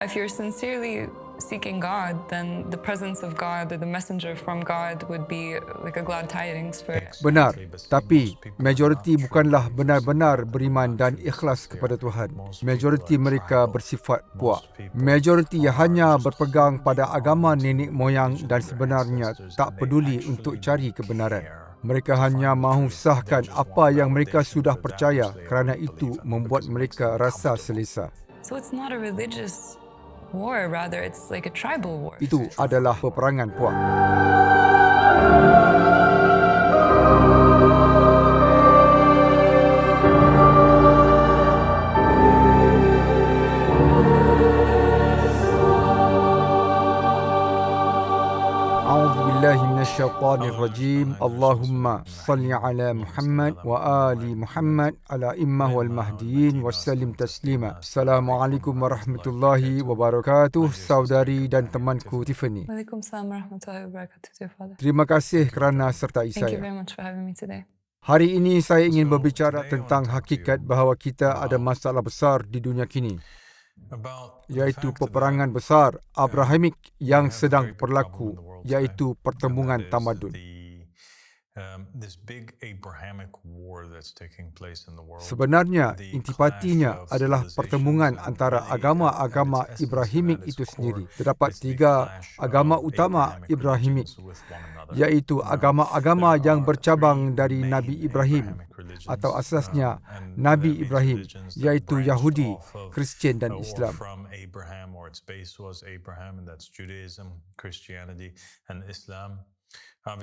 If you're sincerely seeking God, then the presence of God or the messenger from God would be like a glad tidings for Benar, tapi majoriti bukanlah benar-benar beriman dan ikhlas kepada Tuhan. Majoriti mereka bersifat puak. Majoriti hanya berpegang pada agama nenek moyang dan sebenarnya tak peduli untuk cari kebenaran. Mereka hanya mahu sahkan apa yang mereka sudah percaya kerana itu membuat mereka rasa selesa. So it's not a religious war, rather it's like a tribal war. Itu adalah peperangan puak. A'udzubillahi minasyaitanir rajim. Allahumma salli ala Muhammad wa ali Muhammad ala immah wal mahdiyin wassalim taslima. Assalamualaikum warahmatullahi wabarakatuh, saudari dan temanku Tiffany. Waalaikumsalam warahmatullahi wabarakatuh, dear Father. Terima kasih kerana sertai Thank you saya. very much for having me today. Hari ini saya ingin berbicara tentang hakikat bahawa kita ada masalah besar di dunia kini, iaitu peperangan besar Abrahamik yang sedang berlaku, iaitu pertembungan tamadun. Sebenarnya, intipatinya adalah pertembungan antara agama-agama Ibrahimik itu sendiri. Terdapat 3 agama utama Ibrahimik, iaitu agama-agama yang bercabang dari Nabi Ibrahim atau asasnya Nabi Ibrahim, iaitu Yahudi, Kristian dan Islam.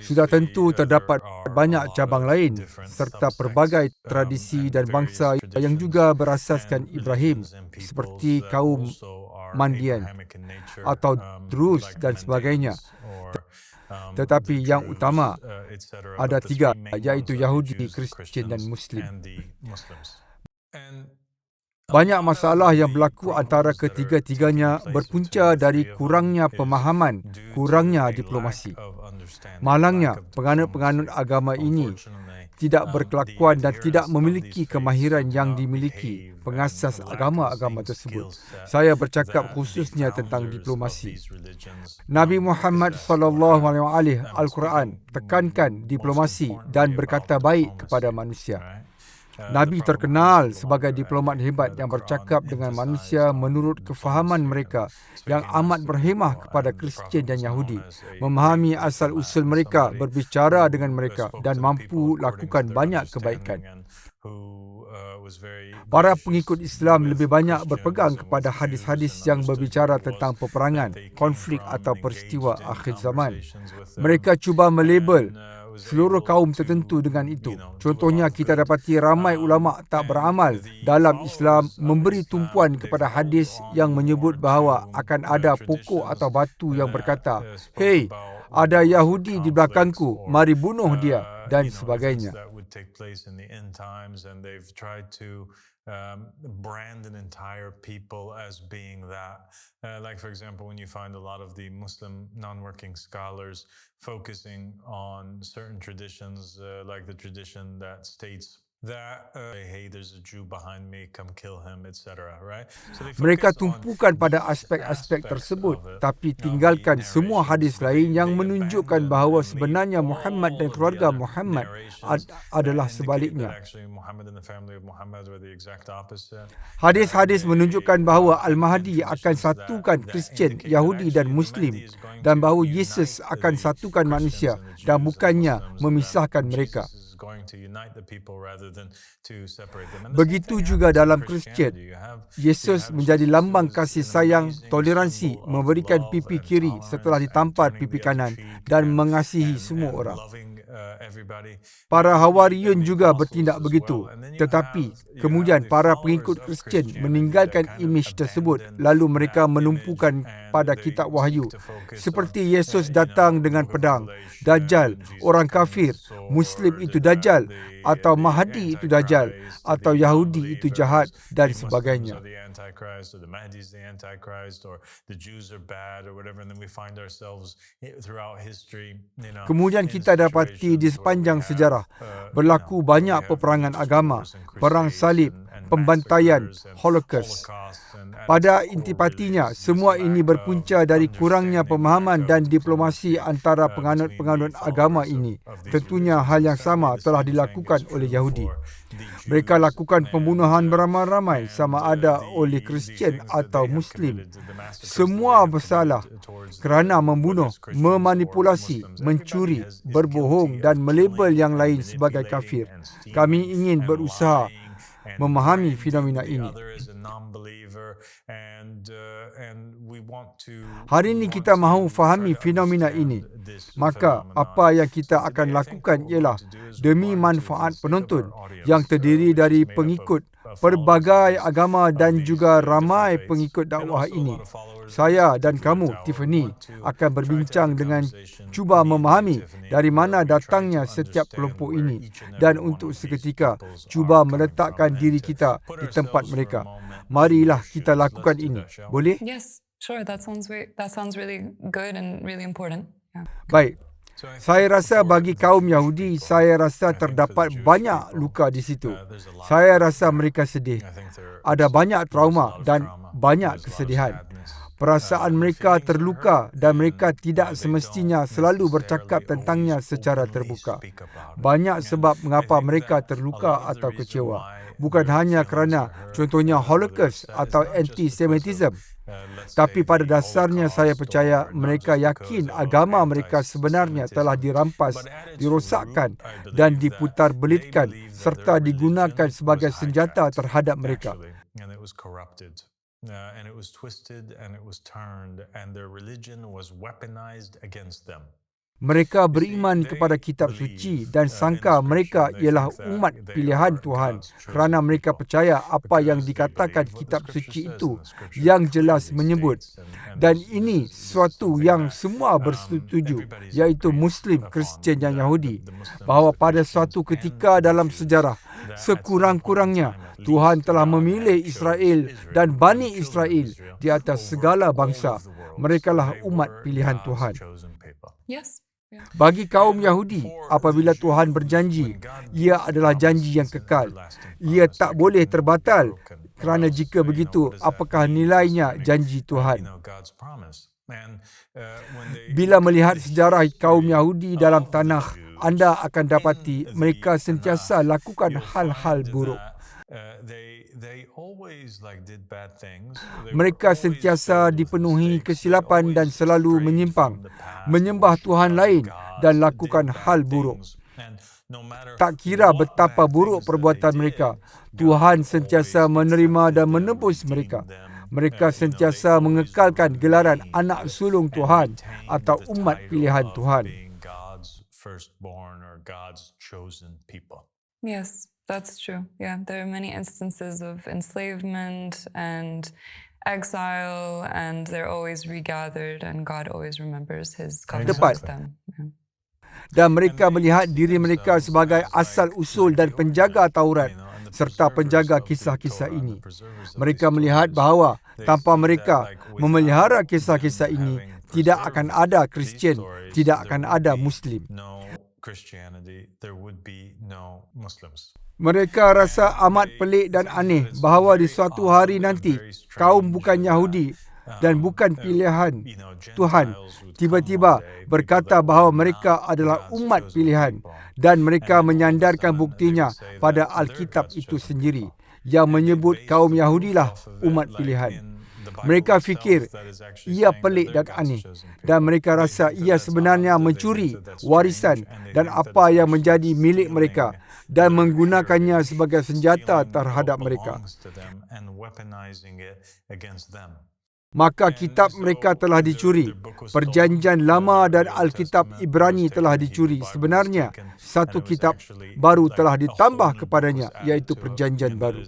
Sudah tentu terdapat banyak cabang lain serta pelbagai tradisi dan bangsa yang juga berasaskan Ibrahim, seperti kaum Mandian atau Drus dan sebagainya. Tetapi yang utama ada 3, iaitu Yahudi, Kristian dan Muslim. Banyak masalah yang berlaku antara ketiga-tiganya berpunca dari kurangnya pemahaman, kurangnya diplomasi. Malangnya, penganut-penganut agama ini tidak berkelakuan dan tidak memiliki kemahiran yang dimiliki pengasas agama-agama tersebut. Saya bercakap khususnya tentang diplomasi. Nabi Muhammad SAW Al-Quran tekankan diplomasi dan berkata baik kepada manusia. Nabi terkenal sebagai diplomat hebat yang bercakap dengan manusia menurut kefahaman mereka, yang amat berhemah kepada Kristian dan Yahudi, memahami asal-usul mereka, berbicara dengan mereka dan mampu lakukan banyak kebaikan. Para pengikut Islam lebih banyak berpegang kepada hadis-hadis yang berbicara tentang peperangan, konflik atau peristiwa akhir zaman. Mereka cuba melabel seluruh kaum tertentu dengan itu. Contohnya, kita dapati ramai ulama tak beramal dalam Islam memberi tumpuan kepada hadis yang menyebut bahawa akan ada pokok atau batu yang berkata, "Hei, ada Yahudi di belakangku, mari bunuh dia," dan sebagainya. Brand an entire people as being that. Like for example, when you find a lot of the Muslim non-working scholars focusing on certain traditions, like the tradition that states that hey, there's a Jew behind me, come kill him, etc. Right? So mereka tumpukan pada aspek-aspek tersebut, tapi tinggalkan semua hadis lain yang menunjukkan bahawa sebenarnya Muhammad dan keluarga Muhammad adalah sebaliknya. Hadis-hadis menunjukkan bahawa Al-Mahdi akan satukan Kristian, Yahudi dan Muslim, dan bahawa Yesus akan satukan manusia dan bukannya memisahkan mereka. Begitu juga dalam Kristian, Yesus menjadi lambang kasih sayang, toleransi, memberikan pipi kiri setelah ditampar pipi kanan dan mengasihi semua orang. Para Hawariyun juga bertindak begitu, tetapi kemudian para pengikut Kristian meninggalkan imej tersebut, lalu mereka menumpukan pada kitab wahyu, seperti Yesus datang dengan pedang, Dajjal, orang kafir, Muslim itu Dajjal, atau Mahdi itu Dajjal, atau Yahudi itu jahat dan sebagainya. Antichrist, or the Mahdi is the Antichrist, or the Jews are bad, or whatever. And then we find ourselves throughout history, Kemudian kita dapati di sepanjang sejarah berlaku banyak peperangan agama, perang salib, pembantaian, Holocaust. Pada intipatinya, semua ini berpunca dari kurangnya pemahaman dan diplomasi antara penganut-penganut agama ini. Tentunya hal yang sama telah dilakukan oleh Yahudi. Mereka lakukan pembunuhan beramai-ramai sama ada oleh Kristian atau Muslim. Semua bersalah kerana membunuh, memanipulasi, mencuri, berbohong dan melabel yang lain sebagai kafir. Kami ingin berusaha memahami fenomena ini. Hari ini kita mahu fahami fenomena ini. Maka apa yang kita akan lakukan ialah demi manfaat penonton yang terdiri dari pengikut pelbagai agama dan juga ramai pengikut dakwah ini. Saya dan kamu, Tiffany, akan berbincang dengan cuba memahami dari mana datangnya setiap kelompok ini dan untuk seketika cuba meletakkan diri kita di tempat mereka. Marilah kita lakukan ini. Boleh? Yes, sure. That sounds really good and really important. Yeah. Baik. Saya rasa bagi kaum Yahudi, saya rasa terdapat banyak luka di situ. Saya rasa mereka sedih. Ada banyak trauma dan banyak kesedihan. Perasaan mereka terluka dan mereka tidak semestinya selalu bercakap tentangnya secara terbuka. Banyak sebab mengapa mereka terluka atau kecewa. Bukan hanya kerana contohnya Holocaust atau anti-Semitism. Tapi pada dasarnya saya percaya mereka yakin agama mereka sebenarnya telah dirampas, dirosakkan dan diputarbelitkan serta digunakan sebagai senjata terhadap mereka. And it was twisted and it was turned and their religion was weaponized against them. Mereka beriman kepada kitab suci dan sangka mereka ialah umat pilihan Tuhan kerana mereka percaya apa yang dikatakan kitab suci itu yang jelas menyebut. Dan ini sesuatu yang semua bersetuju, iaitu Muslim, Kristian dan Yahudi, bahawa pada suatu ketika dalam sejarah, sekurang-kurangnya Tuhan telah memilih Israel dan Bani Israel di atas segala bangsa. Merekalah umat pilihan Tuhan. Yes. Bagi kaum Yahudi, apabila Tuhan berjanji, ia adalah janji yang kekal. Ia tak boleh terbatal kerana jika begitu, apakah nilainya janji Tuhan? Bila melihat sejarah kaum Yahudi dalam tanah, anda akan dapati mereka sentiasa lakukan hal-hal buruk. Mereka sentiasa dipenuhi kesilapan dan selalu menyimpang, menyembah Tuhan lain dan lakukan hal buruk. Tak kira betapa buruk perbuatan mereka, Tuhan sentiasa menerima dan menebus mereka. Mereka sentiasa mengekalkan gelaran anak sulung Tuhan atau umat pilihan Tuhan. Yes. That's true. Yeah, there are many instances of enslavement and exile, and they're always regathered, and God always remembers His covenant with them. Yeah. Dan mereka melihat diri mereka sebagai asal usul dan penjaga Taurat serta penjaga kisah-kisah ini. Mereka melihat bahawa tanpa mereka memelihara kisah-kisah ini, tidak akan ada Kristian, tidak akan ada Muslim. Mereka rasa amat pelik dan aneh bahawa di suatu hari nanti kaum bukan Yahudi dan bukan pilihan Tuhan tiba-tiba berkata bahawa mereka adalah umat pilihan dan mereka menyandarkan buktinya pada Alkitab itu sendiri yang menyebut kaum Yahudilah umat pilihan. Mereka fikir ia pelik dan aneh dan mereka rasa ia sebenarnya mencuri warisan dan apa yang menjadi milik mereka dan menggunakannya sebagai senjata terhadap mereka. Maka kitab mereka telah dicuri. Perjanjian Lama dan Alkitab Ibrani telah dicuri. Sebenarnya, satu kitab baru telah ditambah kepadanya, iaitu Perjanjian Baru.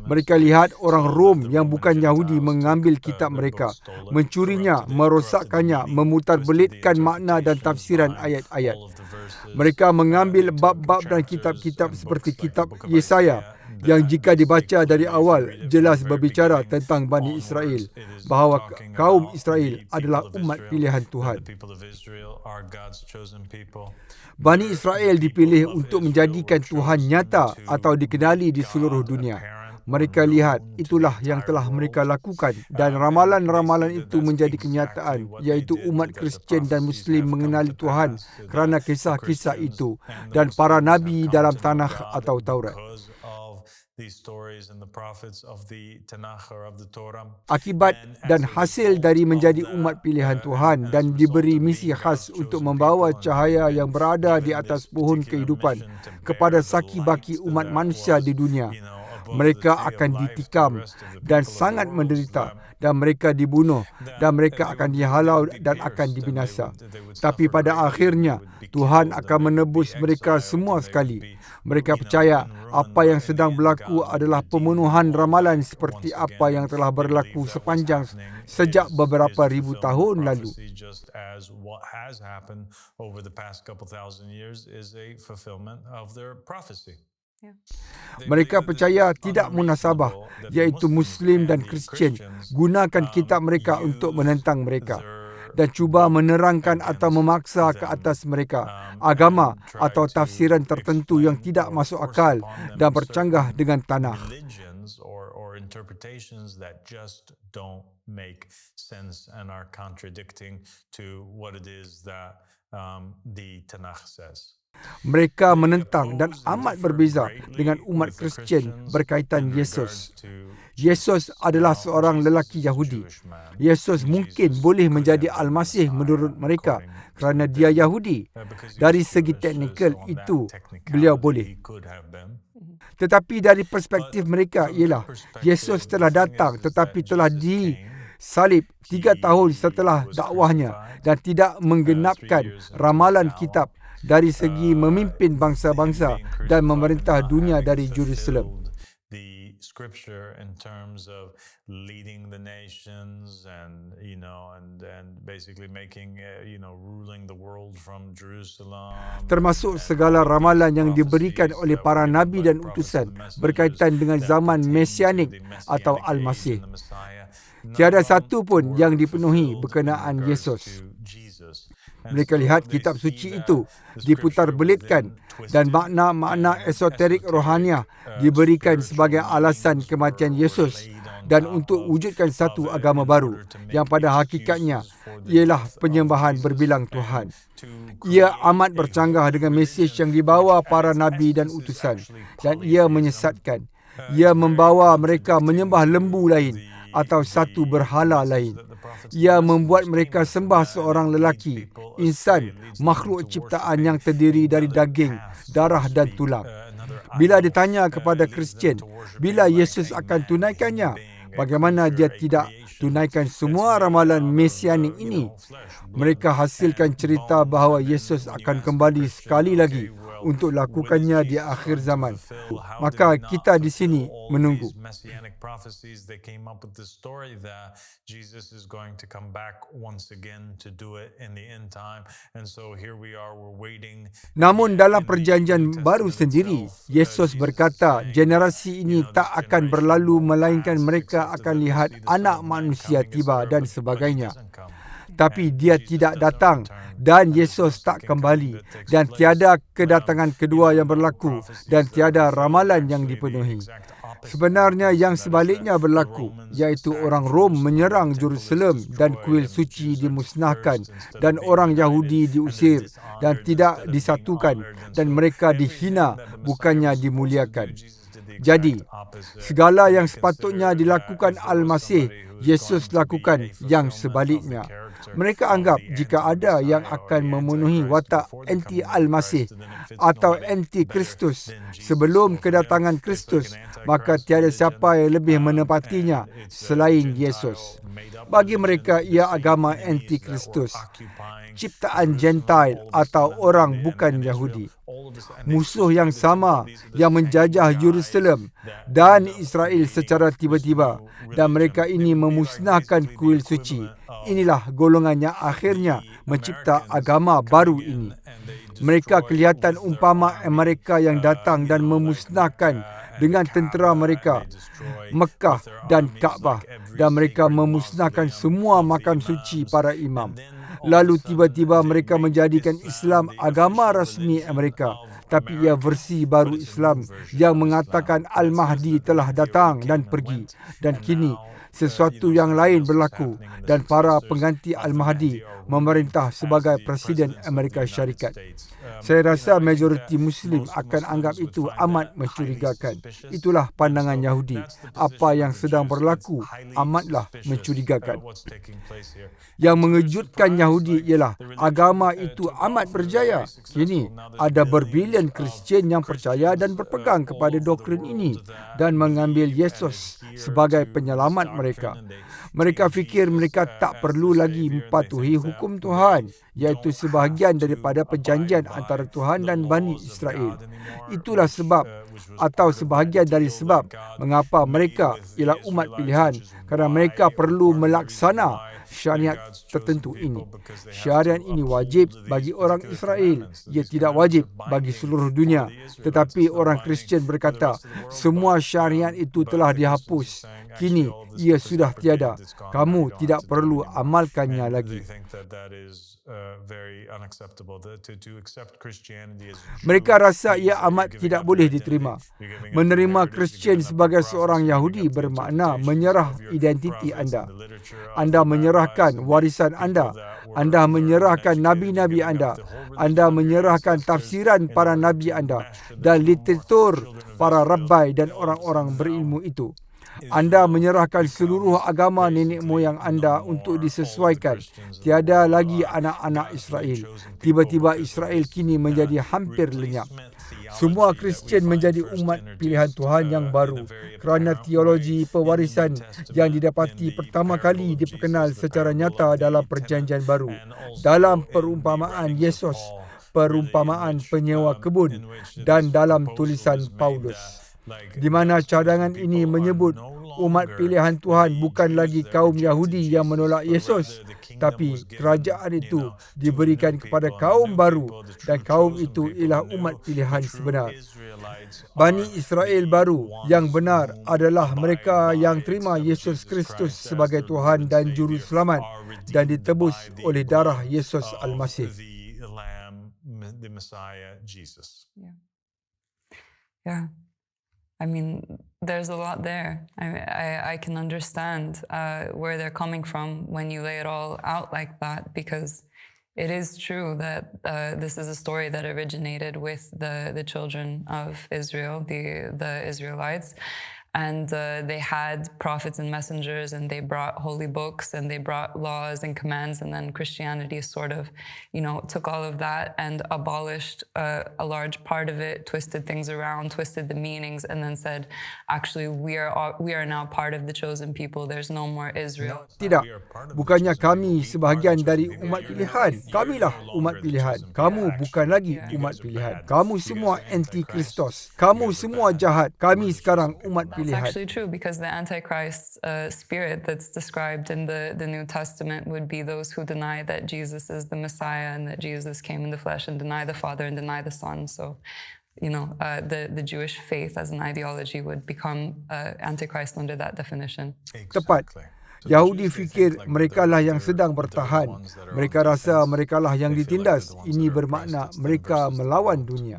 Mereka lihat orang Rom yang bukan Yahudi mengambil kitab mereka, mencurinya, merosakkannya, memutarbelitkan makna dan tafsiran ayat-ayat. Mereka mengambil bab-bab dan kitab-kitab seperti kitab Yesaya, yang jika dibaca dari awal jelas berbicara tentang Bani Israel, bahawa kaum Israel adalah umat pilihan Tuhan. Bani Israel dipilih untuk menjadikan Tuhan nyata atau dikenali di seluruh dunia. Mereka lihat itulah yang telah mereka lakukan dan ramalan-ramalan itu menjadi kenyataan, iaitu umat Kristian dan Muslim mengenali Tuhan kerana kisah-kisah itu dan para nabi dalam Tanakh atau Taurat. Akibat dan hasil dari menjadi umat pilihan Tuhan dan diberi misi khas untuk membawa cahaya yang berada di atas pohon kehidupan kepada saki-baki umat manusia di dunia, mereka akan ditikam dan sangat menderita, dan mereka dibunuh, dan mereka akan dihalau dan akan dibinasa. Tapi pada akhirnya, Tuhan akan menebus mereka semua sekali. Mereka percaya apa yang sedang berlaku adalah pemenuhan ramalan seperti apa yang telah berlaku sejak beberapa ribu tahun lalu. Mereka percaya tidak munasabah, iaitu Muslim dan Kristian, gunakan kitab mereka untuk menentang mereka dan cuba menerangkan atau memaksa ke atas mereka agama atau tafsiran tertentu yang tidak masuk akal dan bercanggah dengan Tanakh. Mereka menentang dan amat berbeza dengan umat Kristian berkaitan Yesus. Yesus adalah seorang lelaki Yahudi. Yesus mungkin boleh menjadi Al-Masih menurut mereka kerana dia Yahudi. Dari segi teknikal itu, beliau boleh. Tetapi dari perspektif mereka ialah Yesus telah datang tetapi telah disalib 3 tahun setelah dakwahnya dan tidak menggenapkan ramalan kitab dari segi memimpin bangsa-bangsa dan memerintah dunia dari Jerusalem. Scripture in terms of leading the nations and basically making ruling the world from Jerusalem, termasuk segala ramalan yang diberikan oleh para nabi dan utusan berkaitan dengan zaman mesianik atau Al-Masih. Tiada satu pun yang dipenuhi berkenaan Yesus. Mereka lihat kitab suci itu diputar belitkan dan makna-makna esoterik rohaniah diberikan sebagai alasan kematian Yesus dan untuk wujudkan satu agama baru yang pada hakikatnya ialah penyembahan berbilang Tuhan. Ia amat bercanggah dengan mesej yang dibawa para nabi dan utusan dan ia menyesatkan. Ia membawa mereka menyembah lembu lain atau satu berhala lain. Ia membuat mereka sembah seorang lelaki, insan, makhluk ciptaan yang terdiri dari daging, darah dan tulang. Bila ditanya kepada Kristian, bila Yesus akan tunaikannya, bagaimana dia tidak tunaikan semua ramalan mesianik ini? Mereka hasilkan cerita bahawa Yesus akan kembali sekali lagi untuk lakukannya di akhir zaman. Maka kita di sini menunggu. Namun dalam perjanjian baru sendiri, Yesus berkata generasi ini tak akan berlalu melainkan mereka akan lihat anak manusia tiba dan sebagainya. Tapi dia tidak datang dan Yesus tak kembali dan tiada kedatangan kedua yang berlaku dan tiada ramalan yang dipenuhi. Sebenarnya yang sebaliknya berlaku, iaitu orang Rom menyerang Jerusalem dan kuil suci dimusnahkan dan orang Yahudi diusir dan tidak disatukan dan mereka dihina bukannya dimuliakan. Jadi, segala yang sepatutnya dilakukan Al-Masih, Yesus lakukan yang sebaliknya. Mereka anggap jika ada yang akan memenuhi watak anti-Al-Masih atau anti-Kristus sebelum kedatangan Kristus, maka tiada siapa yang lebih menepatinya selain Yesus. Bagi mereka, ia agama anti-Kristus, ciptaan Gentile atau orang bukan Yahudi. Musuh yang sama yang menjajah Jerusalem dan Israel secara tiba-tiba dan mereka ini memusnahkan kuil suci. Inilah golongannya akhirnya mencipta agama baru ini. Mereka kelihatan umpama mereka yang datang dan memusnahkan dengan tentera mereka, Mekah dan Kaabah, dan mereka memusnahkan semua makam suci para imam. Lalu tiba-tiba mereka menjadikan Islam agama rasmi Amerika. Tapi ia versi baru Islam yang mengatakan Al-Mahdi telah datang dan pergi. Dan kini sesuatu yang lain berlaku dan para pengganti Al-Mahdi memerintah sebagai Presiden Amerika Syarikat. Saya rasa majoriti Muslim akan anggap itu amat mencurigakan. Itulah pandangan Yahudi. Apa yang sedang berlaku amatlah mencurigakan. Yang mengejutkan Yahudi ialah agama itu amat berjaya. Kini ada berbilion Kristian yang percaya dan berpegang kepada doktrin ini dan mengambil Yesus sebagai penyelamat mereka. Mereka fikir mereka tak perlu lagi mematuhi hukum Tuhan, iaitu sebahagian daripada perjanjian antara Tuhan dan Bani Israel. Itulah sebab atau sebahagian dari sebab mengapa mereka ialah umat pilihan, kerana mereka perlu melaksana syariat tertentu ini. Syariat ini wajib bagi orang Israel. Ia tidak wajib bagi seluruh dunia. Tetapi orang Kristian berkata, semua syariat itu telah dihapus. Kini ia sudah tiada. Kamu tidak perlu amalkannya lagi. Mereka rasa ia amat tidak boleh diterima. Menerima Kristian sebagai seorang Yahudi bermakna menyerah identiti anda. Anda menyerahkan warisan anda. Anda menyerahkan nabi-nabi anda. Anda menyerahkan tafsiran para nabi anda dan literatur para rabbi dan orang-orang berilmu itu. Anda menyerahkan seluruh agama nenek moyang anda untuk disesuaikan. Tiada lagi anak-anak Israel. Tiba-tiba Israel kini menjadi hampir lenyap. Semua Kristian menjadi umat pilihan Tuhan yang baru kerana teologi pewarisan yang didapati pertama kali diperkenal secara nyata dalam Perjanjian Baru. Dalam perumpamaan Yesus, perumpamaan penyewa kebun dan dalam tulisan Paulus. Di mana cadangan ini menyebut umat pilihan Tuhan bukan lagi kaum Yahudi yang menolak Yesus, tapi kerajaan itu diberikan kepada kaum baru dan kaum itu ialah umat pilihan sebenar. Bani Israel baru yang benar adalah mereka yang terima Yesus Kristus sebagai Tuhan dan Juru Selamat dan ditebus oleh darah Yesus Al-Masih. Yeah. I mean, there's a lot there. I can understand where they're coming from when you lay it all out like that, because it is true that this is a story that originated with the children of Israel, the Israelites. And they had prophets and messengers, and they brought holy books, and they brought laws and commands, and then Christianity sort of, took all of that and abolished a large part of it, twisted things around, twisted the meanings, and then said, actually, we are now part of the chosen people. There's no more Israel. Tidak, bukannya kami sebahagian dari umat pilihan. Kamilah umat pilihan. Kamu bukan lagi umat pilihan. Kamu semua anti-Kristus. Kamu semua jahat. Kami sekarang umat pilihan. That's actually true, because the Antichrist spirit that's described in the New Testament would be those who deny that Jesus is the Messiah and that Jesus came in the flesh, and deny the Father and deny the Son. So, the Jewish faith as an ideology would become Antichrist under that definition. Tepat. Yahudi fikir merekalah yang sedang bertahan. Mereka rasa merekalah yang ditindas. Ini bermakna mereka melawan dunia.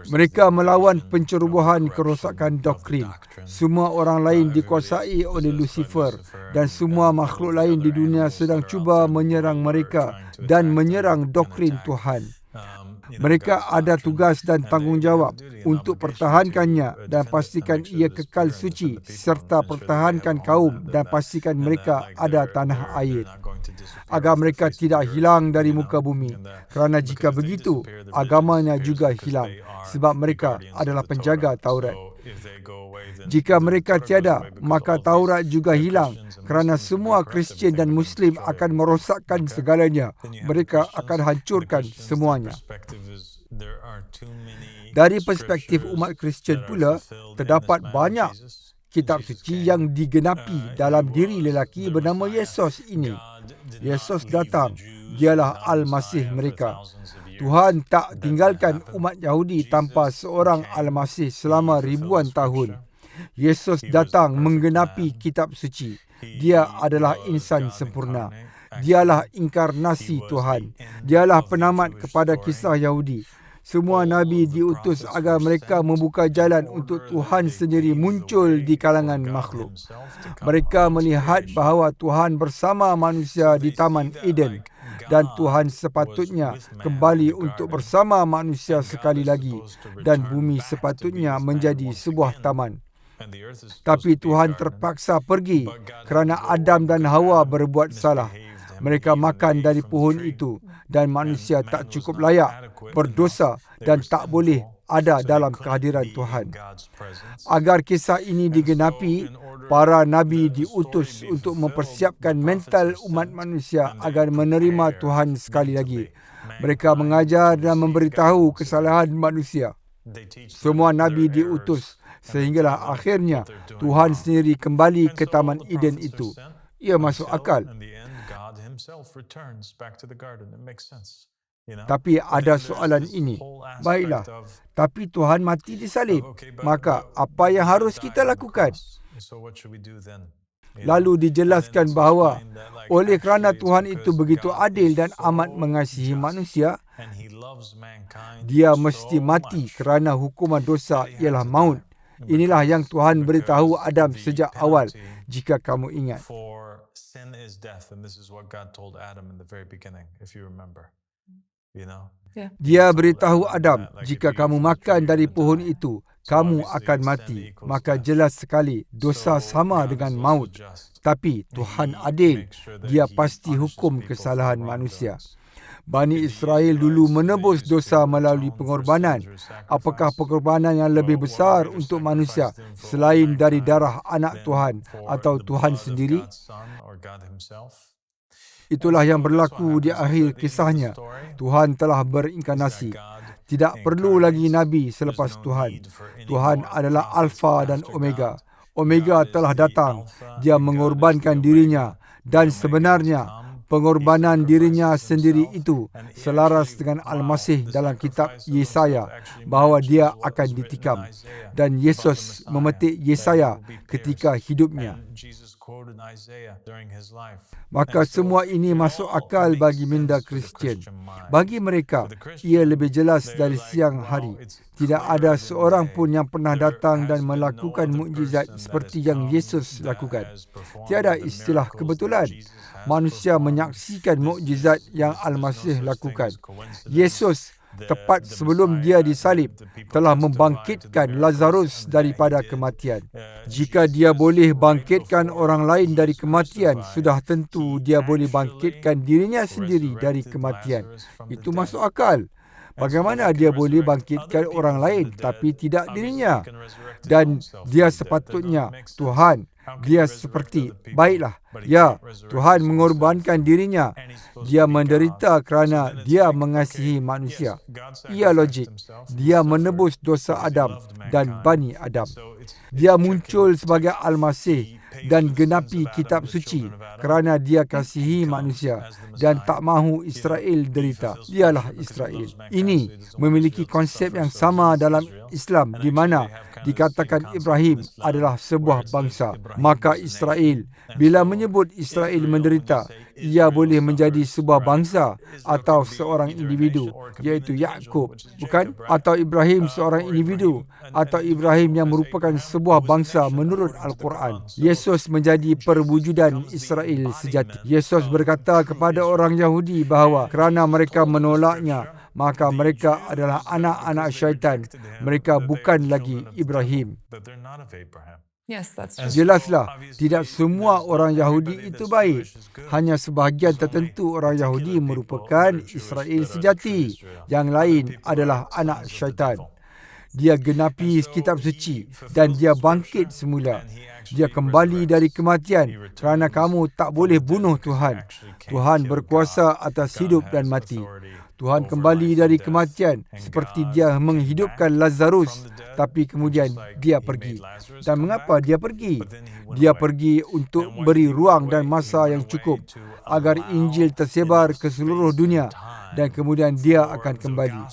Mereka melawan pencerobohan kerosakan doktrin. Semua orang lain dikuasai oleh Lucifer dan semua makhluk lain di dunia sedang cuba menyerang mereka dan menyerang doktrin Tuhan. Mereka ada tugas dan tanggungjawab untuk pertahankannya dan pastikan ia kekal suci, serta pertahankan kaum dan pastikan mereka ada tanah air, agar mereka tidak hilang dari muka bumi. Kerana jika begitu, agamanya juga hilang, sebab mereka adalah penjaga Taurat. Jika mereka tiada, maka Taurat juga hilang, kerana semua Kristian dan Muslim akan merosakkan segalanya. Mereka akan hancurkan semuanya. Dari perspektif umat Kristian pula, terdapat banyak kitab suci yang digenapi dalam diri lelaki bernama Yesus ini. Yesus datang, dialah Al-Masih mereka. Tuhan tak tinggalkan umat Yahudi tanpa seorang Al-Masih selama ribuan tahun. Yesus datang menggenapi kitab suci. Dia adalah insan sempurna. Dialah inkarnasi Tuhan. Dialah penamat kepada kisah Yahudi. Semua Nabi diutus agar mereka membuka jalan untuk Tuhan sendiri muncul di kalangan makhluk. Mereka melihat bahawa Tuhan bersama manusia di Taman Eden dan Tuhan sepatutnya kembali untuk bersama manusia sekali lagi dan bumi sepatutnya menjadi sebuah taman. Tapi Tuhan terpaksa pergi kerana Adam dan Hawa berbuat salah. Mereka makan dari pohon itu dan manusia tak cukup layak, berdosa dan tak boleh ada dalam kehadiran Tuhan. Agar kisah ini digenapi, para nabi diutus untuk mempersiapkan mental umat manusia agar menerima Tuhan sekali lagi. Mereka mengajar dan memberitahu kesalahan manusia. Semua nabi diutus sehinggalah akhirnya Tuhan sendiri kembali ke Taman Eden itu. Ia masuk akal. Tapi ada soalan ini. Baiklah, tapi Tuhan mati disalib. Maka apa yang harus kita lakukan? Lalu dijelaskan bahawa oleh kerana Tuhan itu begitu adil dan amat mengasihi manusia, dia mesti mati kerana hukuman dosa ialah maut. Inilah yang Tuhan beritahu Adam sejak awal, jika kamu ingat. Sin is death, and this is what God told Adam in the very beginning, if you remember. You know? Dia beritahu Adam, jika kamu makan dari pohon itu, kamu akan mati. Maka jelas sekali, dosa sama dengan maut. Tapi Tuhan adil, dia pasti hukum kesalahan manusia. Bani Israel dulu menebus dosa melalui pengorbanan. Apakah pengorbanan yang lebih besar untuk manusia selain dari darah anak Tuhan atau Tuhan sendiri? Itulah yang berlaku di akhir kisahnya. Tuhan telah berinkarnasi. Tidak perlu lagi Nabi selepas Tuhan. Tuhan adalah Alfa dan Omega. Omega telah datang. Dia mengorbankan dirinya. Dan sebenarnya, pengorbanan dirinya sendiri itu selaras dengan Al-Masih dalam kitab Yesaya bahawa dia akan ditikam. Dan Yesus memetik Yesaya ketika hidupnya. Maka semua ini masuk akal bagi minda Kristian. Bagi mereka, ia lebih jelas dari siang hari. Tidak ada seorang pun yang pernah datang dan melakukan mukjizat seperti yang Yesus lakukan. Tiada istilah kebetulan. Manusia menyaksikan mukjizat yang Al-Masih lakukan. Yesus tepat sebelum dia disalib telah membangkitkan Lazarus daripada kematian. Jika dia boleh bangkitkan orang lain dari kematian, sudah tentu dia boleh bangkitkan dirinya sendiri dari kematian. Itu masuk akal. Bagaimana dia boleh bangkitkan orang lain tapi tidak dirinya? Dan dia sepatutnya Tuhan. Dia seperti, baiklah, ya, Tuhan mengorbankan dirinya. Dia menderita kerana dia mengasihi manusia. Ia logik. Dia menebus dosa Adam dan Bani Adam. Dia muncul sebagai Al-Masih dan genapi kitab suci kerana dia kasihi manusia dan tak mahu Israel derita. Dialah Israel. Ini memiliki konsep yang sama dalam Islam di mana dikatakan Ibrahim adalah sebuah bangsa. Maka Israel, bila menyebut Israel menderita, ia boleh menjadi sebuah bangsa atau seorang individu, iaitu Yakub, bukan? Atau Ibrahim seorang individu, atau Ibrahim yang merupakan sebuah bangsa menurut Al-Quran. Yesus menjadi perwujudan Israel sejati. Yesus berkata kepada orang Yahudi bahawa kerana mereka menolaknya, maka mereka adalah anak-anak syaitan. Mereka bukan lagi Ibrahim. Yes, that's true. Jelaslah, tidak semua orang Yahudi itu baik. Hanya sebahagian tertentu orang Yahudi merupakan Israel sejati. Yang lain adalah anak syaitan. Dia genapi kitab suci dan dia bangkit semula. Dia kembali dari kematian kerana kamu tak boleh bunuh Tuhan. Tuhan berkuasa atas hidup dan mati. Tuhan kembali dari kematian seperti dia menghidupkan Lazarus, tapi kemudian dia pergi. Dan mengapa dia pergi? Dia pergi untuk beri ruang dan masa yang cukup agar Injil tersebar ke seluruh dunia. dan kemudian dia akan kembali.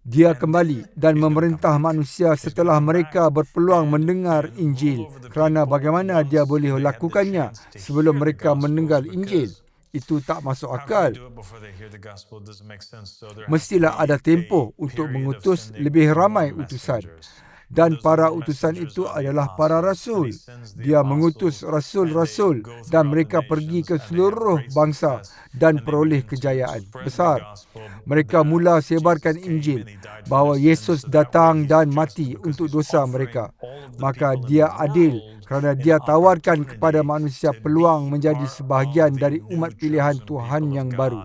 Dia kembali dan memerintah manusia setelah mereka berpeluang mendengar Injil, kerana bagaimana dia boleh lakukannya sebelum mereka mendengar Injil? Itu tak masuk akal. Mestilah ada tempoh untuk mengutus lebih ramai utusan. Dan para utusan itu adalah para rasul. Dia mengutus rasul-rasul dan mereka pergi ke seluruh bangsa dan peroleh kejayaan besar. Mereka mula sebarkan Injil bahawa Yesus datang dan mati untuk dosa mereka. Maka dia adil kerana dia tawarkan kepada manusia peluang menjadi sebahagian dari umat pilihan Tuhan yang baru.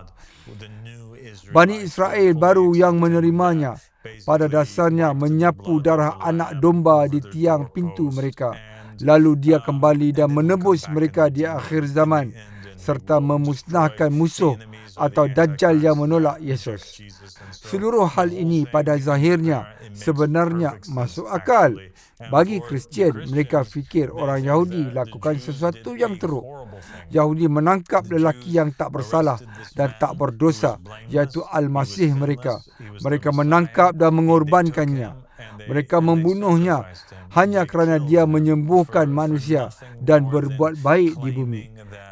Bani Israel baru yang menerimanya pada dasarnya menyapu darah anak domba di tiang pintu mereka. Lalu dia kembali dan menebus mereka di akhir zaman serta memusnahkan musuh atau Dajjal yang menolak Yesus. Seluruh hal ini pada zahirnya sebenarnya masuk akal. Bagi Kristian, mereka fikir orang Yahudi lakukan sesuatu yang teruk. Yahudi menangkap lelaki yang tak bersalah dan tak berdosa, iaitu Al-Masih mereka. Mereka menangkap dan mengorbankannya. Mereka membunuhnya hanya kerana dia menyembuhkan manusia dan berbuat baik di bumi.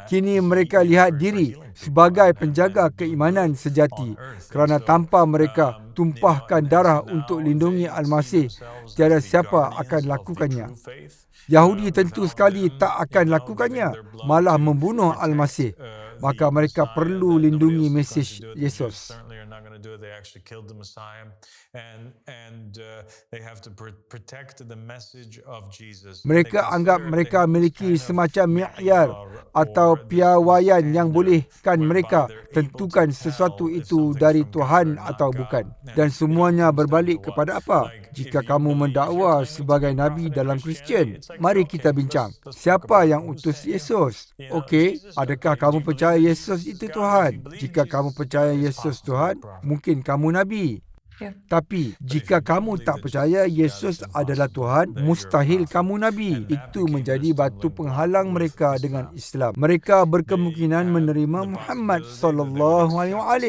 Kini mereka lihat diri sebagai penjaga keimanan sejati kerana tanpa mereka tumpahkan darah untuk lindungi Al-Masih, tiada siapa akan lakukannya. Yahudi tentu sekali tak akan lakukannya, malah membunuh Al-Masih. Maka mereka perlu lindungi mesej Yesus. Mereka anggap mereka memiliki semacam mi'yar atau piawaian yang bolehkan mereka tentukan sesuatu itu dari Tuhan atau bukan. Dan semuanya berbalik kepada apa? Jika kamu mendakwa sebagai Nabi dalam Kristian, mari kita bincang. Siapa yang utus Yesus? Okey, adakah kamu percaya Yesus itu Tuhan? Jika kamu percaya Yesus Tuhan, mungkin kamu Nabi. Tapi jika kamu tak percaya Yesus adalah Tuhan, mustahil kamu Nabi. Itu menjadi batu penghalang mereka dengan Islam. Mereka berkemungkinan menerima Muhammad SAW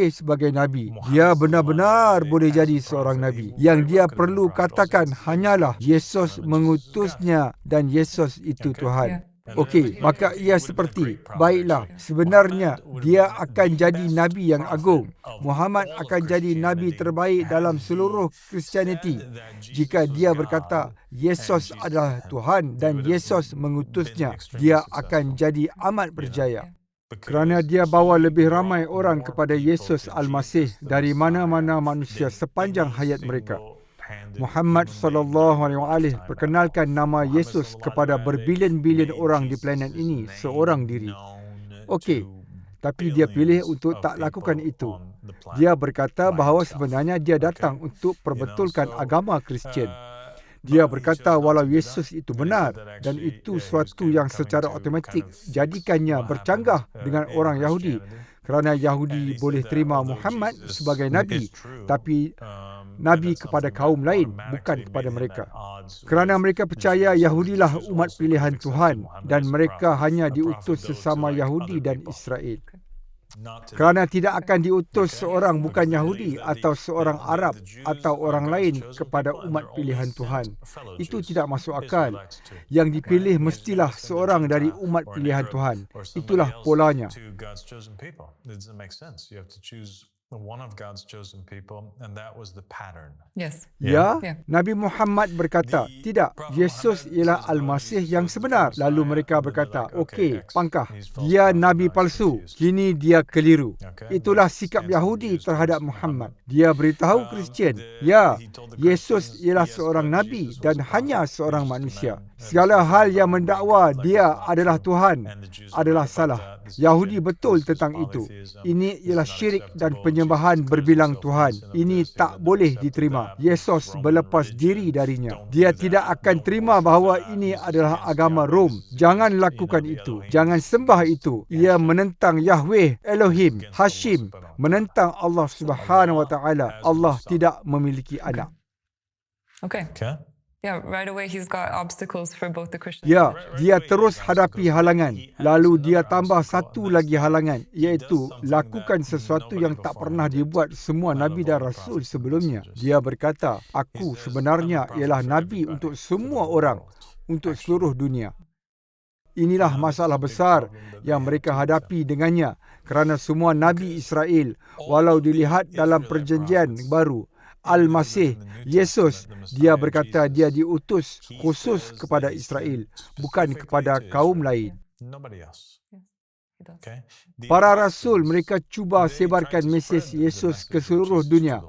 sebagai Nabi. Dia benar-benar boleh jadi seorang Nabi. Yang dia perlu katakan hanyalah Yesus mengutusnya dan Yesus itu Tuhan. Okey, maka ia seperti, baiklah, sebenarnya dia akan jadi Nabi yang agung. Muhammad akan jadi Nabi terbaik dalam seluruh Kristianiti. Jika dia berkata, Yesus adalah Tuhan dan Yesus mengutusnya, dia akan jadi amat berjaya. Kerana dia bawa lebih ramai orang kepada Yesus Al-Masih dari mana-mana manusia sepanjang hayat mereka. Muhammad SAW perkenalkan nama Yesus kepada berbilion-bilion orang di planet ini seorang diri. Okey, tapi dia pilih untuk tak lakukan itu. Dia berkata bahawa sebenarnya dia datang untuk perbetulkan agama Kristian. Dia berkata walau Yesus itu benar dan itu suatu yang secara automatik jadikannya bercanggah dengan orang Yahudi. Kerana Yahudi boleh terima Muhammad sebagai Nabi, tapi Nabi kepada kaum lain, bukan kepada mereka. Kerana mereka percaya Yahudilah umat pilihan Tuhan dan mereka hanya diutus sesama Yahudi dan Israel. Kerana tidak akan diutus seorang bukan Yahudi atau seorang Arab atau orang lain kepada umat pilihan Tuhan. Itu tidak masuk akal. Yang dipilih mestilah seorang dari umat pilihan Tuhan. Itulah polanya. One of God's chosen people, and that was the pattern. Yes. Ya, Nabi Muhammad berkata, tidak, Yesus ialah Al-Masih yang sebenar. Lalu mereka berkata, okey, pangkah, dia Nabi palsu. Kini dia keliru. Itulah sikap Yahudi terhadap Muhammad. Dia beritahu Kristian, ya, Yesus ialah seorang Nabi dan hanya seorang manusia. Segala hal yang mendakwa dia adalah Tuhan adalah salah. Yahudi betul tentang itu. Ini ialah syirik dan penyembahan berbilang Tuhan. Ini tak boleh diterima. Yesus berlepas diri darinya. Dia tidak akan terima bahawa ini adalah agama Rom. Jangan lakukan itu. Jangan sembah itu. Ia menentang Yahweh, Elohim, Hashim, menentang Allah Subhanahu Wa Taala. Allah tidak memiliki anak. Okay. Yeah, right away he's got obstacles for both the Christians. Ya, dia terus hadapi halangan. Lalu dia tambah satu lagi halangan, iaitu lakukan sesuatu yang tak pernah dibuat semua Nabi dan Rasul sebelumnya. Dia berkata, aku sebenarnya ialah Nabi untuk semua orang, untuk seluruh dunia. Inilah masalah besar yang mereka hadapi dengannya kerana semua Nabi Israel, walau dilihat dalam perjanjian baru, Al-Masih, Yesus, dia berkata dia diutus khusus kepada Israel, bukan kepada kaum lain. Para rasul mereka cuba sebarkan mesej Yesus ke seluruh dunia.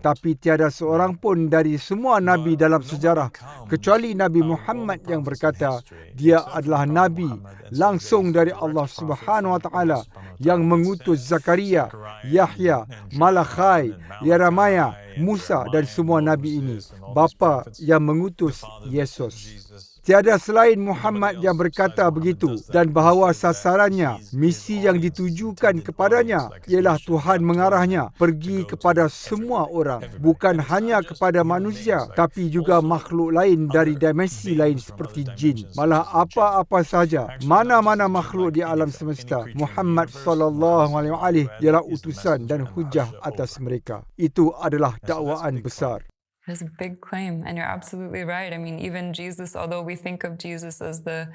Tapi tiada seorang pun dari semua Nabi dalam sejarah, kecuali Nabi Muhammad yang berkata, dia adalah Nabi langsung dari Allah Subhanahu Wa Taala yang mengutus Zakaria, Yahya, Malachi, Yeremia, Musa dan semua Nabi ini. Bapa yang mengutus Yesus. Tiada selain Muhammad yang berkata begitu dan bahawa sasarannya, misi yang ditujukan kepadanya ialah Tuhan mengarahnya pergi kepada semua orang, bukan hanya kepada manusia tapi juga makhluk lain dari dimensi lain seperti jin. Malah apa-apa saja, mana-mana makhluk di alam semesta, Muhammad sallallahu alaihi ialah utusan dan hujah atas mereka. Itu adalah dakwaan besar. It's a big claim, and you're absolutely right. I mean, even Jesus, although we think of Jesus as the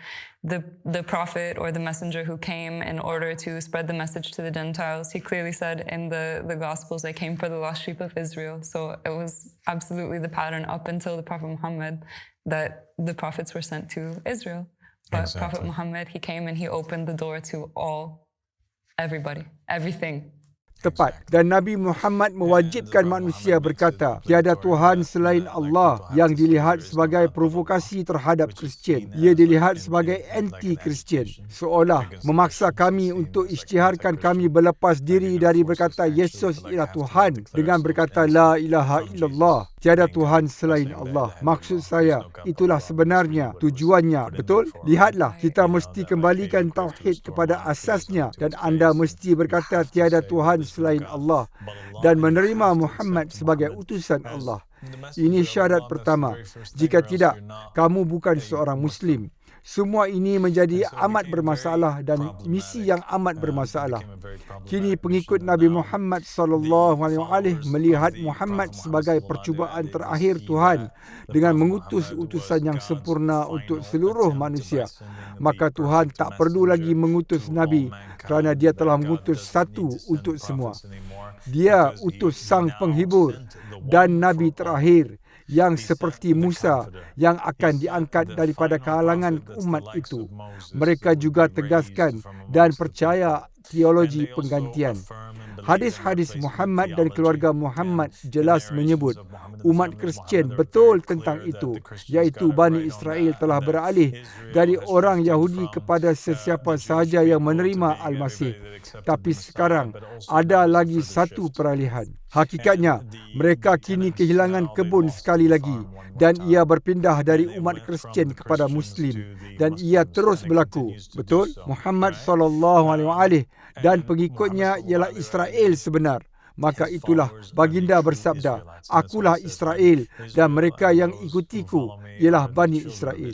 prophet or the messenger who came in order to spread the message to the Gentiles, he clearly said in the Gospels, I came for the lost sheep of Israel. So it was absolutely the pattern up until the Prophet Muhammad that the prophets were sent to Israel. But Prophet Muhammad, he came and he opened the door to everybody, everything. Tepat. Dan Nabi Muhammad mewajibkan manusia berkata, tiada Tuhan selain Allah, yang dilihat sebagai provokasi terhadap Kristian. Ia dilihat sebagai anti-Kristian. Seolah memaksa kami untuk isytiharkan kami berlepas diri dari berkata Yesus ialah Tuhan dengan berkata La ilaha illallah. Tiada Tuhan selain Allah. Maksud saya, itulah sebenarnya tujuannya. Betul? Lihatlah, kita mesti kembalikan tauhid kepada asasnya dan anda mesti berkata tiada Tuhan selain Allah dan menerima Muhammad sebagai utusan Allah. Ini syarat pertama. Jika tidak, kamu bukan seorang Muslim. Semua ini menjadi amat bermasalah dan misi yang amat bermasalah. Kini pengikut Nabi Muhammad sallallahu alaihi melihat Muhammad sebagai percubaan terakhir Tuhan dengan mengutus utusan yang sempurna untuk seluruh manusia. Maka Tuhan tak perlu lagi mengutus Nabi kerana dia telah mengutus satu untuk semua. Dia utus sang penghibur dan Nabi terakhir yang seperti Musa yang akan diangkat daripada kalangan umat itu. Mereka juga tegaskan dan percaya teologi penggantian. Hadis-hadis Muhammad dan keluarga Muhammad jelas menyebut umat Kristian betul tentang itu, iaitu Bani Israel telah beralih dari orang Yahudi kepada sesiapa sahaja yang menerima Al-Masih. Tapi sekarang ada lagi satu peralihan. Hakikatnya, mereka kini kehilangan kebun sekali lagi dan ia berpindah dari umat Kristian kepada Muslim dan ia terus berlaku. Betul? Muhammad SAW dan pengikutnya ialah Israel sebenar. Maka itulah baginda bersabda, akulah Israel dan mereka yang ikutiku ialah Bani Israel.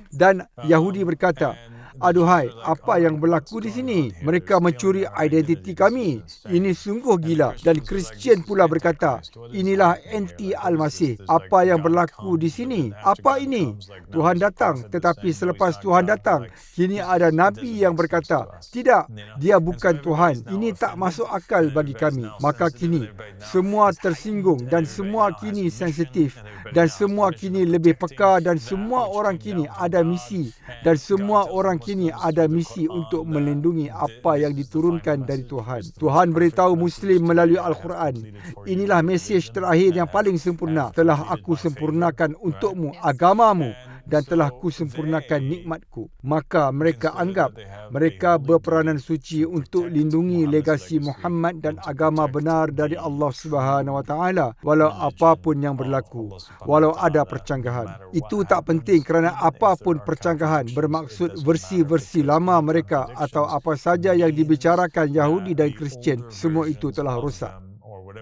Dan Yahudi berkata, aduhai, apa yang berlaku di sini? Mereka mencuri identiti kami. Ini sungguh gila. Dan Kristian pula berkata, inilah anti Al-Masih. Apa yang berlaku di sini? Apa ini? Tuhan datang, tetapi selepas Tuhan datang, kini ada Nabi yang berkata, tidak, dia bukan Tuhan. Ini tak masuk akal bagi kami. Maka kini, semua tersinggung dan semua kini sensitif. Dan semua kini lebih peka dan semua orang kini ada misi. Dan semua orang kini ada misi untuk melindungi apa yang diturunkan dari Tuhan. Tuhan beritahu Muslim melalui Al-Quran, inilah mesej terakhir yang paling sempurna. Telah aku sempurnakan untukmu agamamu dan telah kusempurnakan nikmatku. Maka mereka anggap mereka berperanan suci untuk lindungi legasi Muhammad dan agama benar dari Allah Subhanahu Wa Taala walau apapun yang berlaku, walau ada percanggahan. Itu tak penting kerana apapun percanggahan bermaksud versi-versi lama mereka atau apa saja yang dibicarakan Yahudi dan Kristian, semua itu telah rosak.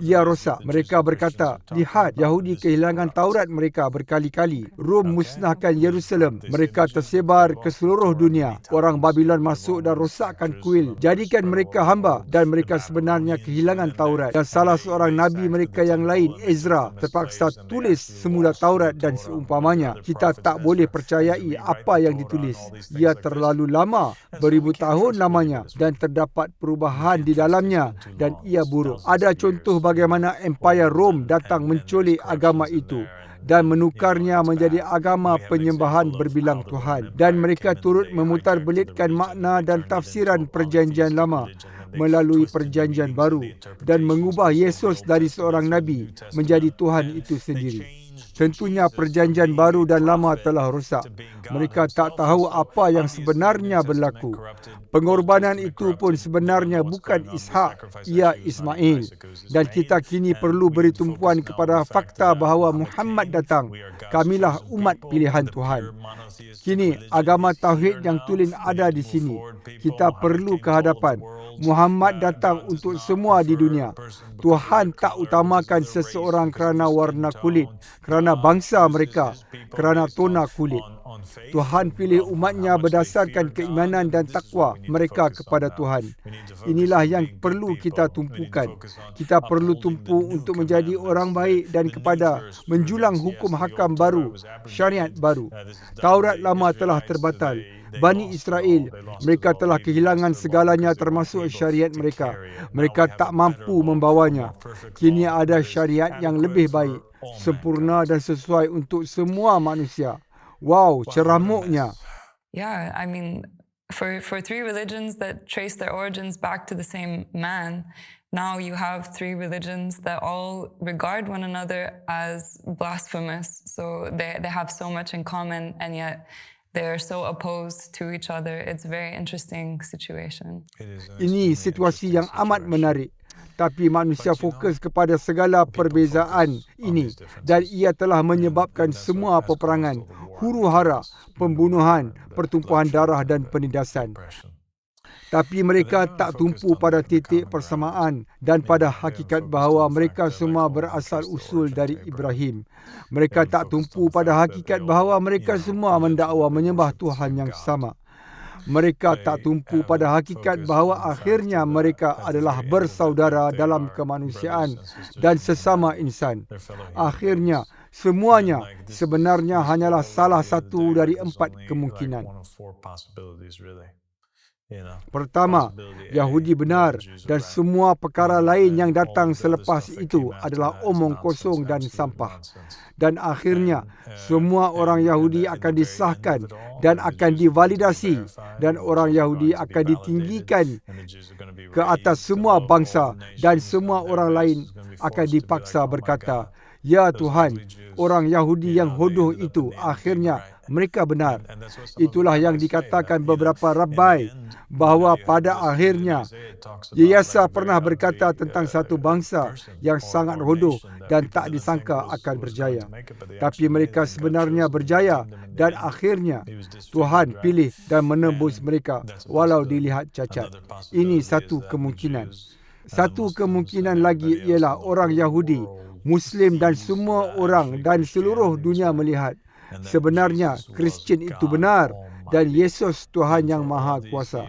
ia rosak. Mereka berkata, lihat, Yahudi kehilangan Taurat mereka berkali-kali. Rom musnahkan Yerusalem. Mereka tersebar ke seluruh dunia. Orang Babylon masuk dan rosakkan kuil. Jadikan mereka hamba dan mereka sebenarnya kehilangan Taurat. Dan salah seorang nabi mereka yang lain, Ezra, terpaksa tulis semula Taurat dan seumpamanya. Kita tak boleh percayai apa yang ditulis. Ia terlalu lama, beribu tahun lamanya dan terdapat perubahan di dalamnya dan ia buruk. Ada contoh bagaimana Empire Rom datang menculik agama itu dan menukarnya menjadi agama penyembahan berbilang Tuhan. Dan mereka turut memutarbelitkan makna dan tafsiran perjanjian lama melalui perjanjian baru dan mengubah Yesus dari seorang nabi menjadi Tuhan itu sendiri. Tentunya perjanjian baru dan lama telah rosak. Mereka tak tahu apa yang sebenarnya berlaku. Pengorbanan itu pun sebenarnya bukan Ishak, ia Ismail. Dan kita kini perlu beri tumpuan kepada fakta bahawa Muhammad datang. Kamilah umat pilihan Tuhan. Kini agama Tauhid yang tulen ada di sini. Kita perlu kehadapan. Muhammad datang untuk semua di dunia. Tuhan tak utamakan seseorang kerana warna kulit, kerana bangsa mereka, kerana tona kulit. Tuhan pilih umatnya berdasarkan keimanan dan takwa mereka kepada Tuhan. Inilah yang perlu kita tumpukan. Kita perlu tumpu untuk menjadi orang baik dan kepada menjulang hukum hakam baru, syariat baru. Taurat lama telah terbatal. Bani Israel, mereka telah kehilangan segalanya termasuk syariat mereka. Mereka tak mampu membawanya. Kini ada syariat yang lebih baik, sempurna dan sesuai untuk semua manusia. Wow, ceramuknya. Yeah, I mean, for three religions that trace their origins back to the same man, now you have three religions that all regard one another as blasphemous. So they have so much in common, and yet they're so opposed to each other. It's a very interesting situation. Ini situasi yang amat menarik. Tapi manusia fokus kepada segala perbezaan ini dan ia telah menyebabkan semua peperangan, huru-hara, pembunuhan, pertumpahan darah dan penindasan. Tapi mereka tak tumpu pada titik persamaan dan pada hakikat bahawa mereka semua berasal usul dari Ibrahim. Mereka tak tumpu pada hakikat bahawa mereka semua mendakwa menyembah Tuhan yang sama. Mereka tak tumpu pada hakikat bahawa akhirnya mereka adalah bersaudara dalam kemanusiaan dan sesama insan. Akhirnya, semuanya sebenarnya hanyalah salah satu dari 4 kemungkinan. Pertama, Yahudi benar dan semua perkara lain yang datang selepas itu adalah omong kosong dan sampah. Dan akhirnya, semua orang Yahudi akan disahkan dan akan divalidasi dan orang Yahudi akan ditinggikan ke atas semua bangsa dan semua orang lain akan dipaksa berkata, "Ya Tuhan, orang Yahudi yang hodoh itu akhirnya mereka benar." Itulah yang dikatakan beberapa rabbi bahawa pada akhirnya Yesaya pernah berkata tentang satu bangsa yang sangat hodoh dan tak disangka akan berjaya. Tapi mereka sebenarnya berjaya dan akhirnya Tuhan pilih dan menembus mereka walau dilihat cacat. Ini satu kemungkinan. Satu kemungkinan lagi ialah orang Yahudi, Muslim dan semua orang dan seluruh dunia melihat sebenarnya Kristian itu benar dan Yesus Tuhan yang Maha Kuasa.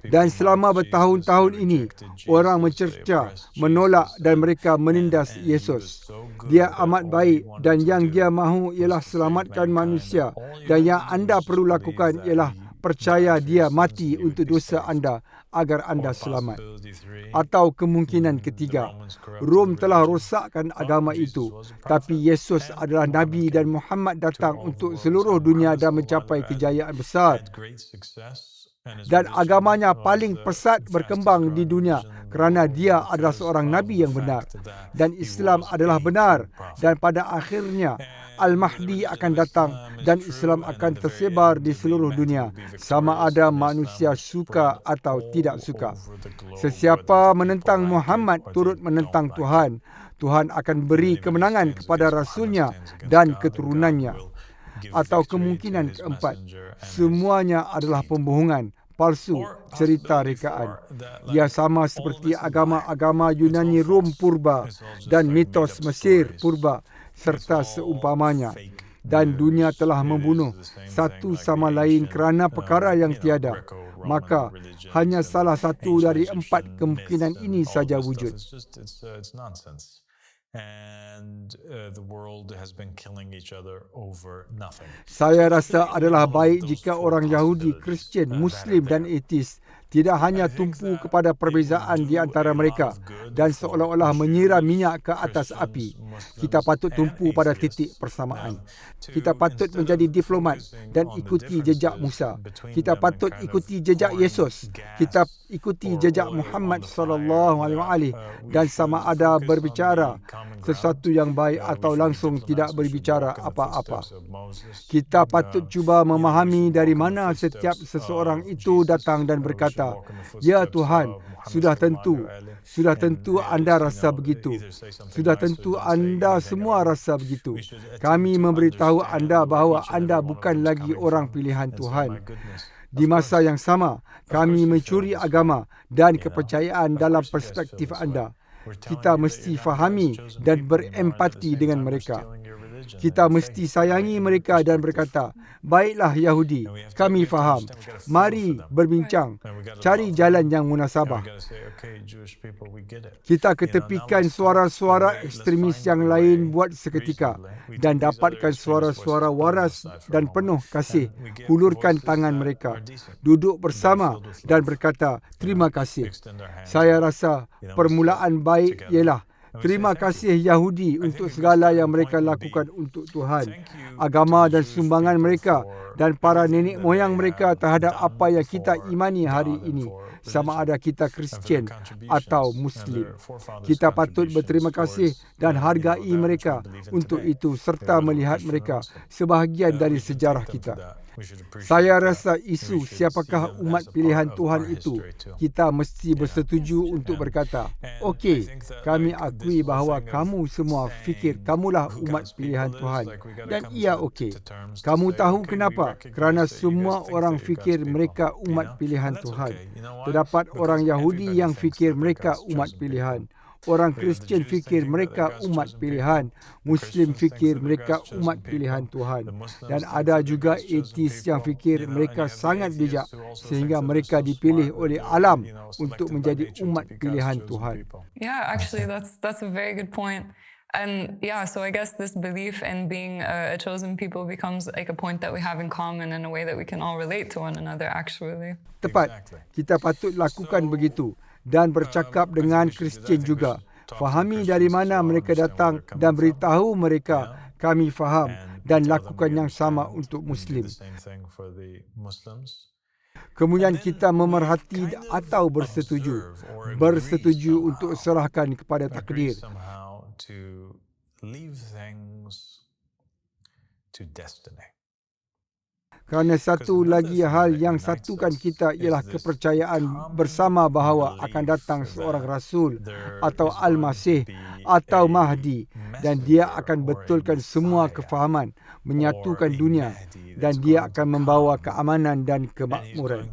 Dan selama bertahun-tahun ini, orang mencerca, menolak dan mereka menindas Yesus. Dia amat baik dan yang dia mahu ialah selamatkan manusia. Dan yang anda perlu lakukan ialah percaya dia mati untuk dosa anda agar anda selamat. Atau kemungkinan ketiga, Rom telah rosakkan agama itu, tapi Yesus adalah Nabi dan Muhammad datang untuk seluruh dunia dan mencapai kejayaan besar. Dan agamanya paling pesat berkembang di dunia kerana dia adalah seorang Nabi yang benar. Dan Islam adalah benar. Dan pada akhirnya, Al-Mahdi akan datang dan Islam akan tersebar di seluruh dunia, sama ada manusia suka atau tidak suka. Sesiapa menentang Muhammad turut menentang Tuhan. Tuhan akan beri kemenangan kepada Rasulnya dan keturunannya. Atau kemungkinan keempat, semuanya adalah pembohongan, palsu, cerita rekaan. Ia sama seperti agama-agama Yunani Rom purba dan mitos Mesir purba serta seumpamanya. Dan dunia telah membunuh satu sama lain kerana perkara yang tiada. Maka hanya salah satu dari 4 kemungkinan ini saja wujud. Saya rasa adalah baik jika orang Yahudi, Kristian, Muslim dan etis tidak hanya tumpu kepada perbezaan di antara mereka dan seolah-olah menyiram minyak ke atas api. Kita patut tumpu pada titik persamaan. Kita patut menjadi diplomat dan ikuti jejak Musa. Kita patut ikuti jejak Yesus. Kita ikuti jejak Muhammad SAW dan sama ada berbicara sesuatu yang baik atau langsung tidak berbicara apa-apa. Kita patut cuba memahami dari mana setiap seseorang itu datang dan berkata, "Ya Tuhan, sudah tentu anda rasa begitu. Sudah tentu anda semua rasa begitu. Kami memberitahu anda bahawa anda bukan lagi orang pilihan Tuhan." Di masa yang sama, kami mencuri agama dan kepercayaan dalam perspektif anda. Kita mesti fahami dan berempati dengan mereka. Kita mesti sayangi mereka dan berkata, "Baiklah Yahudi, kami faham. Mari berbincang, cari jalan yang munasabah." Kita ketepikan suara-suara ekstremis yang lain buat seketika dan dapatkan suara-suara waras dan penuh kasih. Hulurkan tangan mereka, duduk bersama dan berkata, "Terima kasih." Saya rasa permulaan baik ialah terima kasih Yahudi untuk segala yang mereka lakukan untuk Tuhan, agama dan sumbangan mereka dan para nenek moyang mereka terhadap apa yang kita imani hari ini, sama ada kita Kristian atau Muslim. Kita patut berterima kasih dan hargai mereka untuk itu serta melihat mereka sebahagian dari sejarah kita. Saya rasa isu siapakah umat pilihan Tuhan itu, kita mesti bersetuju untuk berkata, "Okey, kami akui bahawa kamu semua fikir kamulah umat pilihan Tuhan." Dan ia okey. Kamu tahu kenapa? Kerana semua orang fikir mereka umat pilihan Tuhan. Terdapat orang Yahudi yang fikir mereka umat pilihan. Orang Kristian fikir mereka umat pilihan. Muslim fikir mereka umat pilihan Tuhan. Dan ada juga etis yang fikir mereka sangat bijak sehingga mereka dipilih oleh alam untuk menjadi umat pilihan Tuhan. Yeah, actually that's a very good point. And yeah, so I guess this belief in being a chosen people becomes like a point that we have in common in a way that we can all relate to one another actually. Tepat. Kita patut lakukan begitu dan bercakap dengan Kristian juga. Fahami dari mana mereka datang dan beritahu mereka, "Kami faham," dan lakukan yang sama untuk Muslim. Kemudian kita memerhati atau bersetuju untuk serahkan kepada takdir. Kerana satu lagi hal yang satukan kita ialah kepercayaan bersama bahawa akan datang seorang Rasul atau Al-Masih atau Mahdi dan dia akan betulkan semua kefahaman, menyatukan dunia dan dia akan membawa keamanan dan kemakmuran.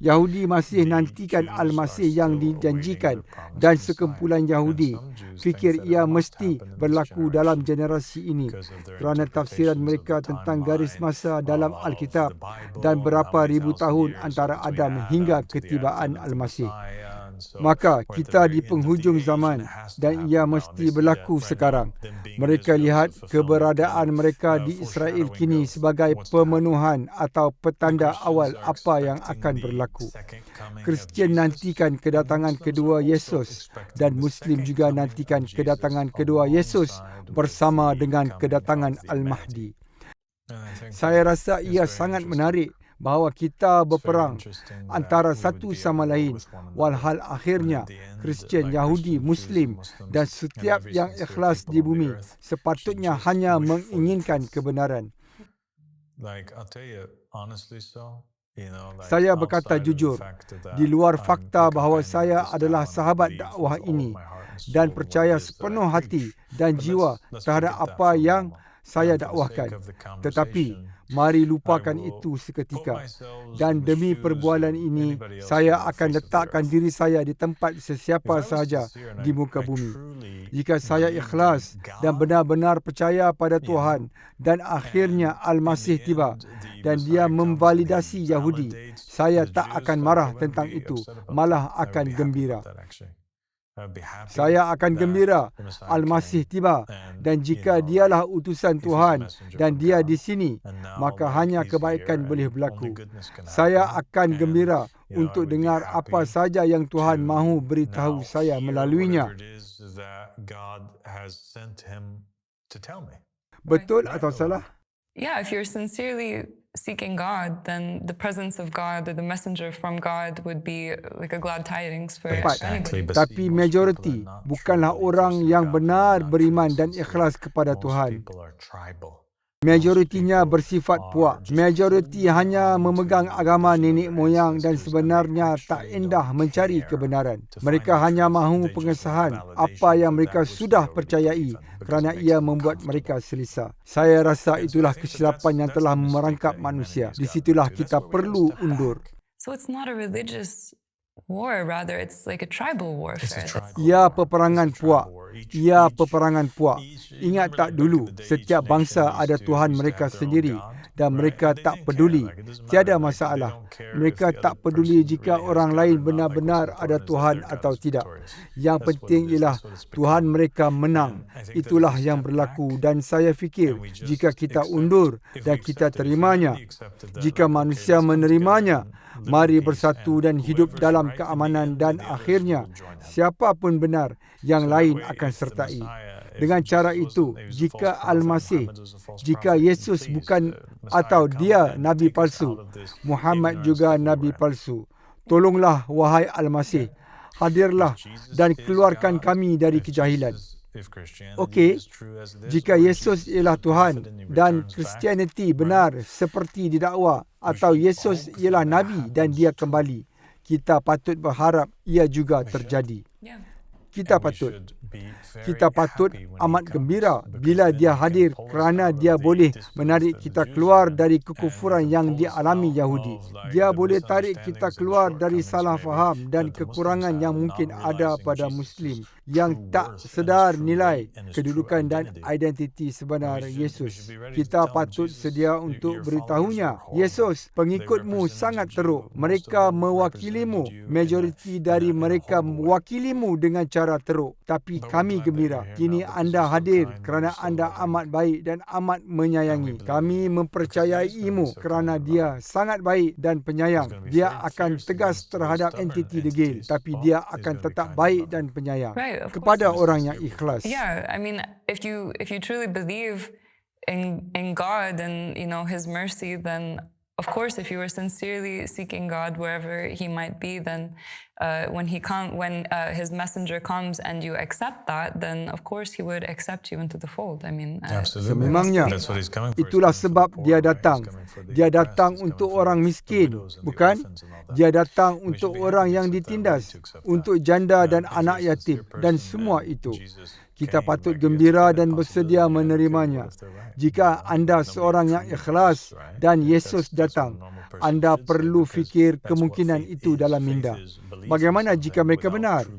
Yahudi masih nantikan Al-Masih yang dijanjikan dan sekumpulan Yahudi fikir ia mesti berlaku dalam generasi ini kerana tafsiran mereka tentang garis masa dalam Alkitab dan berapa ribu tahun antara Adam hingga ketibaan Al-Masih. Maka kita di penghujung zaman dan ia mesti berlaku sekarang. Mereka lihat keberadaan mereka di Israel kini sebagai pemenuhan atau petanda awal apa yang akan berlaku. Kristian nantikan kedatangan kedua Yesus dan Muslim juga nantikan kedatangan kedua Yesus bersama dengan kedatangan Al-Mahdi. Saya rasa ia sangat menarik bahawa kita berperang antara satu sama lain, walhal akhirnya Kristian, Yahudi, Muslim dan setiap yang ikhlas di bumi sepatutnya hanya menginginkan kebenaran. Saya berkata jujur, di luar fakta bahawa saya adalah sahabat dakwah ini dan percaya sepenuh hati dan jiwa terhadap apa yang saya dakwahkan. Tetapi, mari lupakan itu seketika. Dan demi perbualan ini, saya akan letakkan diri saya di tempat sesiapa sahaja di muka bumi. Jika saya ikhlas dan benar-benar percaya pada Tuhan dan akhirnya Al-Masih tiba dan dia memvalidasi Yahudi, saya tak akan marah tentang itu, malah akan gembira. Saya akan gembira Al-Masih tiba dan jika dialah utusan Tuhan dan dia di sini, maka hanya kebaikan boleh berlaku. Saya akan gembira untuk dengar apa saja yang Tuhan mahu beritahu saya melaluinya. Betul atau salah? Yeah, if you're sincerely seeking God, then the presence of God or the messenger from God would be like a glad tidings for anybody. Tapi majoriti bukanlah orang yang benar beriman dan ikhlas kepada Tuhan. Majoritinya bersifat puak. Majoriti hanya memegang agama nenek moyang dan sebenarnya tak endah mencari kebenaran. Mereka hanya mahu pengesahan apa yang mereka sudah percayai kerana ia membuat mereka selesa. Saya rasa itulah kesilapan yang telah merangkap manusia. Di situlah kita perlu undur. So it's not a religious war, rather it's like a tribal warfare. Ia peperangan puak. Ia peperangan puak. Ingat tak dulu, setiap bangsa ada Tuhan mereka sendiri dan mereka tak peduli. Tiada masalah. Mereka tak peduli jika orang lain benar-benar ada Tuhan atau tidak. Yang penting ialah Tuhan mereka menang. Itulah yang berlaku dan saya fikir jika kita undur dan kita terimanya, jika manusia menerimanya, mari bersatu dan hidup dalam keamanan dan akhirnya siapa pun benar, yang lain akan sertai. Dengan cara itu, jika Al-Masih, jika Yesus bukan atau dia Nabi palsu, Muhammad juga Nabi palsu. Tolonglah wahai Al-Masih, hadirlah dan keluarkan kami dari kejahilan. Okey, jika Yesus ialah Tuhan dan Kristianiti benar seperti didakwa atau Yesus ialah Nabi dan dia kembali, kita patut berharap ia juga terjadi. Kita patut amat gembira bila dia hadir kerana dia boleh menarik kita keluar dari kekufuran yang dialami Yahudi. Dia boleh tarik kita keluar dari salah faham dan kekurangan yang mungkin ada pada Muslim yang tak sedar nilai kedudukan dan identiti sebenar Yesus. Kita patut sedia untuk beritahunya, Yesus, pengikutmu sangat teruk. Mereka mewakilimu. Majoriti dari mereka mewakilimu dengan cara teruk. Tapi kami gembira. Kini anda hadir kerana anda amat baik dan amat menyayangi. Kami mempercayaimu kerana dia sangat baik dan penyayang. Dia akan tegas terhadap entiti degil, tapi dia akan tetap baik dan penyayang. Kepada orang yang ikhlas. Yeah, I mean, if you truly believe in God and His mercy, then of course, if you were sincerely seeking God wherever He might be, then when His messenger comes and you accept that, then of course He would accept you into the fold. I mean, sememangnya itulah sebab Dia datang. Dia datang untuk orang miskin, bukan? Dia datang untuk orang yang ditindas, untuk janda dan anak yatim dan semua itu. Kita patut gembira dan bersedia menerimanya. Jika anda seorang yang ikhlas dan Yesus datang, anda perlu fikir kemungkinan itu dalam minda. Bagaimana jika mereka benar?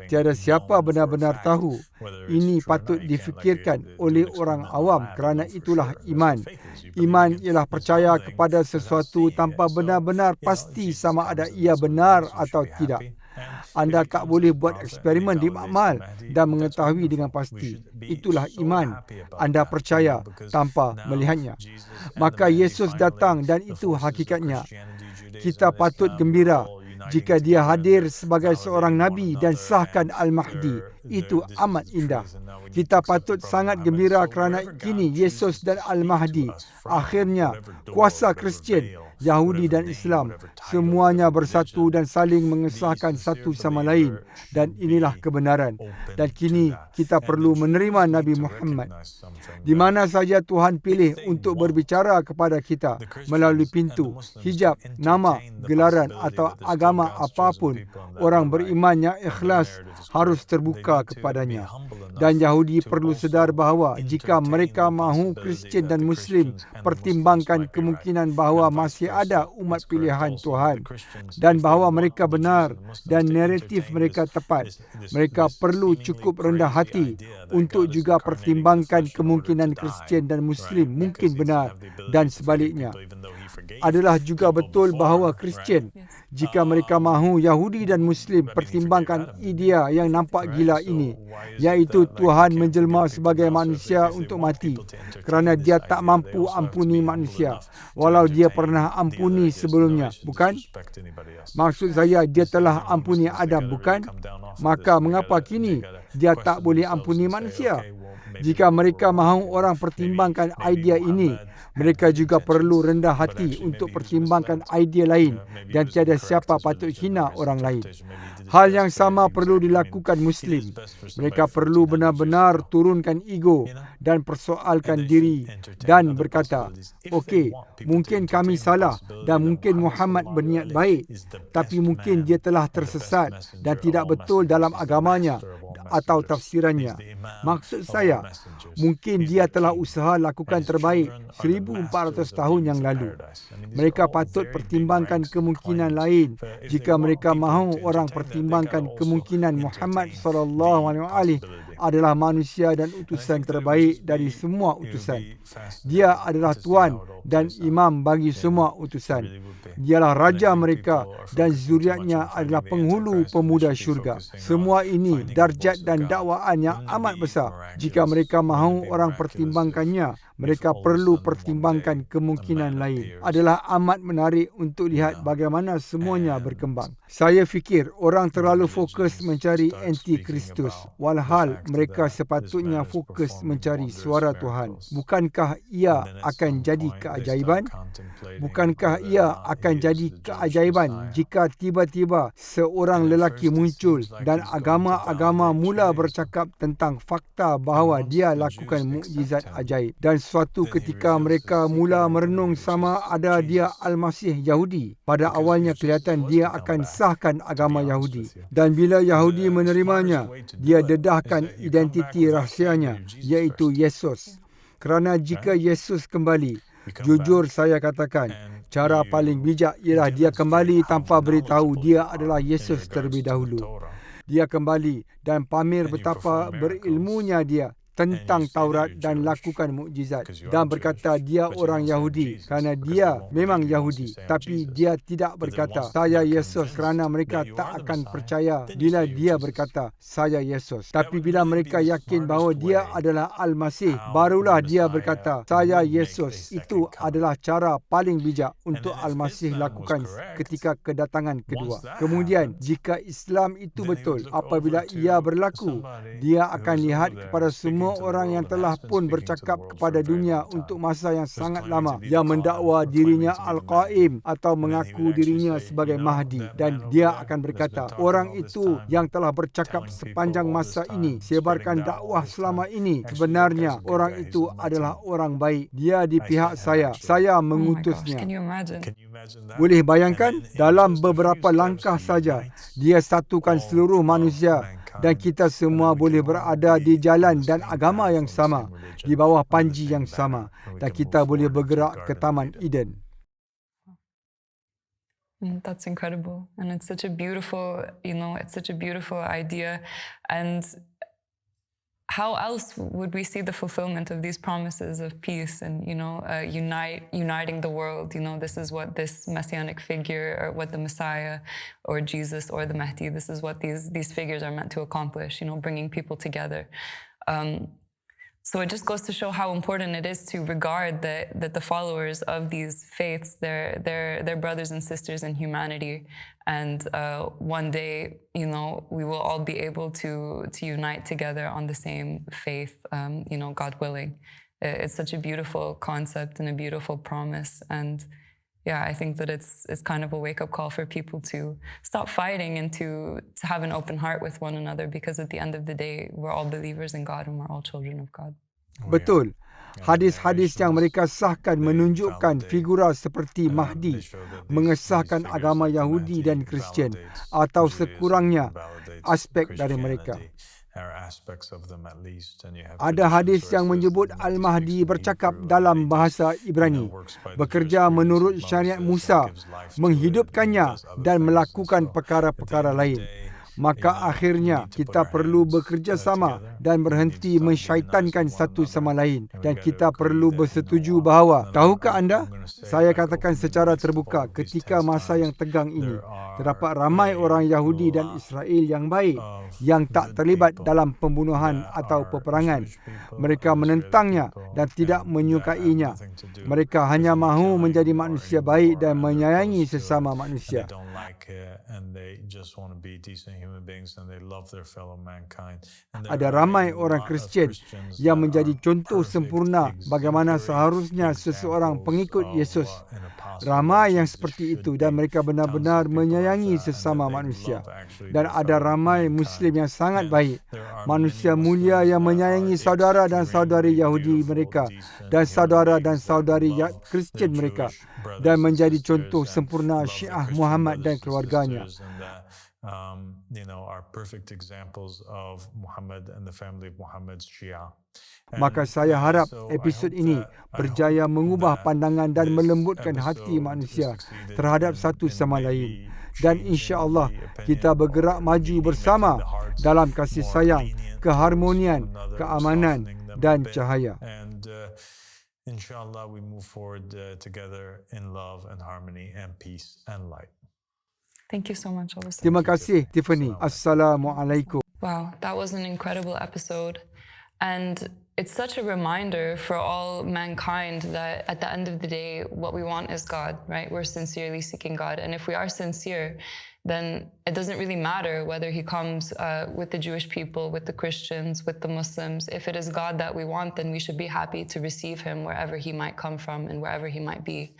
Tiada siapa benar-benar tahu. Ini patut difikirkan oleh orang awam kerana itulah iman. Iman ialah percaya kepada sesuatu tanpa benar-benar pasti sama ada ia benar atau tidak. Anda tak boleh buat eksperimen di makmal dan mengetahui dengan pasti. Itulah iman. Anda percaya tanpa melihatnya. Maka Yesus datang dan itu hakikatnya. Kita patut gembira jika dia hadir sebagai seorang Nabi dan sahkan Al-Mahdi. Itu amat indah. Kita patut sangat gembira kerana kini Yesus dan Al-Mahdi, akhirnya kuasa Kristian Yahudi dan Islam, semuanya bersatu dan saling mengesahkan satu sama lain. Dan inilah kebenaran. Dan kini kita perlu menerima Nabi Muhammad. Di mana saja Tuhan pilih untuk berbicara kepada kita melalui pintu, hijab, nama, gelaran atau agama apapun, orang beriman yang ikhlas harus terbuka kepadanya. Dan Yahudi perlu sedar bahawa jika mereka mahu Kristian dan Muslim pertimbangkan kemungkinan bahawa masih ada umat pilihan Tuhan dan bahawa mereka benar dan naratif mereka tepat, mereka perlu cukup rendah hati untuk juga pertimbangkan kemungkinan Kristian dan Muslim mungkin benar dan sebaliknya. Adalah juga betul bahawa Kristian, jika mereka mahu Yahudi dan Muslim pertimbangkan idea yang nampak gila ini, iaitu Tuhan menjelma sebagai manusia untuk mati kerana dia tak mampu ampuni manusia walau dia pernah ampuni sebelumnya, bukan? Maksud saya, dia telah ampuni Adam, bukan? Maka mengapa kini dia tak boleh ampuni manusia? Jika mereka mahu orang pertimbangkan idea ini, mereka juga perlu rendah hati untuk pertimbangkan idea lain dan tiada siapa patut hina orang lain. Hal yang sama perlu dilakukan Muslim. Mereka perlu benar-benar turunkan ego dan persoalkan diri dan berkata, okey, mungkin kami salah dan mungkin Muhammad berniat baik, tapi mungkin dia telah tersesat dan tidak betul dalam agamanya atau tafsirannya. Maksud saya, mungkin dia telah usaha lakukan terbaik 1400 tahun yang lalu. Mereka patut pertimbangkan kemungkinan lain jika mereka mahu orang pertimbangkan kemungkinan Muhammad SAW adalah manusia dan utusan terbaik dari semua utusan. Dia adalah Tuan dan Imam bagi semua utusan. Dialah Raja mereka dan zuriatnya adalah penghulu pemuda syurga. Semua ini darjat dan dakwaan yang amat besar. Jika mereka mahu orang pertimbangkannya, mereka perlu pertimbangkan kemungkinan lain. Adalah amat menarik untuk lihat bagaimana semuanya berkembang. Saya fikir orang terlalu fokus mencari anti-Kristus, walhal mereka sepatutnya fokus mencari suara Tuhan. Bukankah ia akan jadi keajaiban? Bukankah ia akan jadi keajaiban jika tiba-tiba seorang lelaki muncul dan agama-agama mula bercakap tentang fakta bahawa dia lakukan mukjizat ajaib, dan suatu ketika mereka mula merenung sama ada dia Al-Masih Yahudi. Pada awalnya kelihatan dia akan sahkan agama Yahudi, dan bila Yahudi menerimanya, dia dedahkan identiti rahsianya, iaitu Yesus. Kerana jika Yesus kembali, jujur saya katakan, cara paling bijak ialah dia kembali tanpa beritahu dia adalah Yesus terlebih dahulu. Dia kembali dan pamer betapa berilmunya dia tentang Taurat dan lakukan mukjizat dan berkata dia orang Yahudi kerana dia memang Yahudi, tapi dia tidak berkata saya Yesus kerana mereka tak akan percaya bila dia berkata saya Yesus. Tapi bila mereka yakin bahawa dia adalah Al-Masih, barulah dia berkata saya Yesus. Itu adalah cara paling bijak untuk Al-Masih lakukan ketika kedatangan kedua. Kemudian jika Islam itu betul, apabila ia berlaku, dia akan lihat kepada semua orang yang telah pun bercakap kepada dunia untuk masa yang sangat lama, yang mendakwa dirinya Al-Qaim atau mengaku dirinya sebagai Mahdi, dan dia akan berkata, orang itu yang telah bercakap sepanjang masa ini, sebarkan dakwah selama ini, sebenarnya orang itu adalah orang baik. Dia di pihak saya mengutusnya. Boleh bayangkan, dalam beberapa langkah saja dia satukan seluruh manusia dan kita semua boleh berada di jalan dan agama yang sama, di bawah panji yang sama, dan kita boleh bergerak ke Taman Eden. That's incredible, and it's such a beautiful, it's such a beautiful idea. And how else would we see the fulfillment of these promises of peace and, uniting the world? This is what this messianic figure, or what the Messiah or Jesus or the Mahdi, this is what these figures are meant to accomplish, bringing people together. So it just goes to show how important it is to regard that the followers of these faiths, they're brothers and sisters in humanity. And one day, we will all be able to unite together on the same faith, God willing. It's such a beautiful concept and a beautiful promise. And yeah, I think that it's kind of a wake-up call for people to stop fighting and to have an open heart with one another, because at the end of the day, we're all believers in God and we're all children of God. Betul. Hadis-hadis yang mereka sahkan menunjukkan figura seperti Mahdi mengesahkan agama Yahudi dan Kristian, atau sekurangnya aspek dari mereka. Ada hadis yang menyebut Al-Mahdi bercakap dalam bahasa Ibrani, bekerja menurut syariat Musa, menghidupkannya dan melakukan perkara-perkara lain. Maka akhirnya kita perlu bekerjasama dan berhenti mensyaitankan satu sama lain, dan kita perlu bersetuju bahawa, tahukah anda, saya katakan secara terbuka, ketika masa yang tegang ini terdapat ramai orang Yahudi dan Israel yang baik yang tak terlibat dalam pembunuhan atau peperangan. Mereka menentangnya dan tidak menyukainya. Mereka hanya mahu menjadi manusia baik dan menyayangi sesama manusia. Ada ramai orang Kristian yang menjadi contoh sempurna bagaimana seharusnya seseorang pengikut Yesus. Ramai yang seperti itu dan mereka benar-benar menyayangi sesama manusia. Dan ada ramai Muslim yang sangat baik, manusia mulia yang menyayangi saudara dan saudari Yahudi mereka dan saudara dan saudari Kristian mereka, dan menjadi contoh sempurna Syiah Muhammad dan keluarganya. Are perfect examples of Muhammad and the family of Muhammad's Shia. Maka saya harap episod ini berjaya mengubah pandangan dan melembutkan hati manusia terhadap satu sama lain. Dan insya-Allah kita bergerak maju bersama dalam kasih sayang, keharmonian, keamanan dan cahaya. Inshallah we move forward together in love and harmony and peace and light. Thank you so much, Abbas. Terima kasih, Tiffany. Assalamualaikum. Wow, that was an incredible episode. And it's such a reminder for all mankind that at the end of the day, what we want is God, right? We're sincerely seeking God. And if we are sincere, then it doesn't really matter whether he comes with the Jewish people, with the Christians, with the Muslims. If it is God that we want, then we should be happy to receive him wherever he might come from and wherever he might be.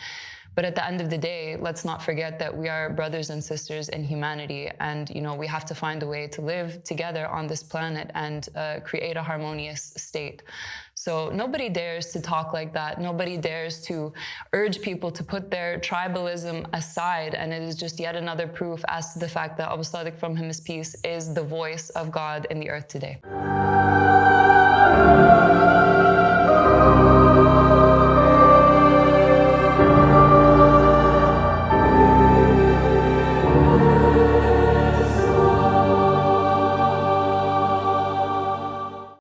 But at the end of the day, let's not forget that we are brothers and sisters in humanity. And, we have to find a way to live together on this planet and create a harmonious state. So nobody dares to talk like that. Nobody dares to urge people to put their tribalism aside. And it is just yet another proof as to the fact that Abu Sadiq, from him is peace, is the voice of God in the earth today.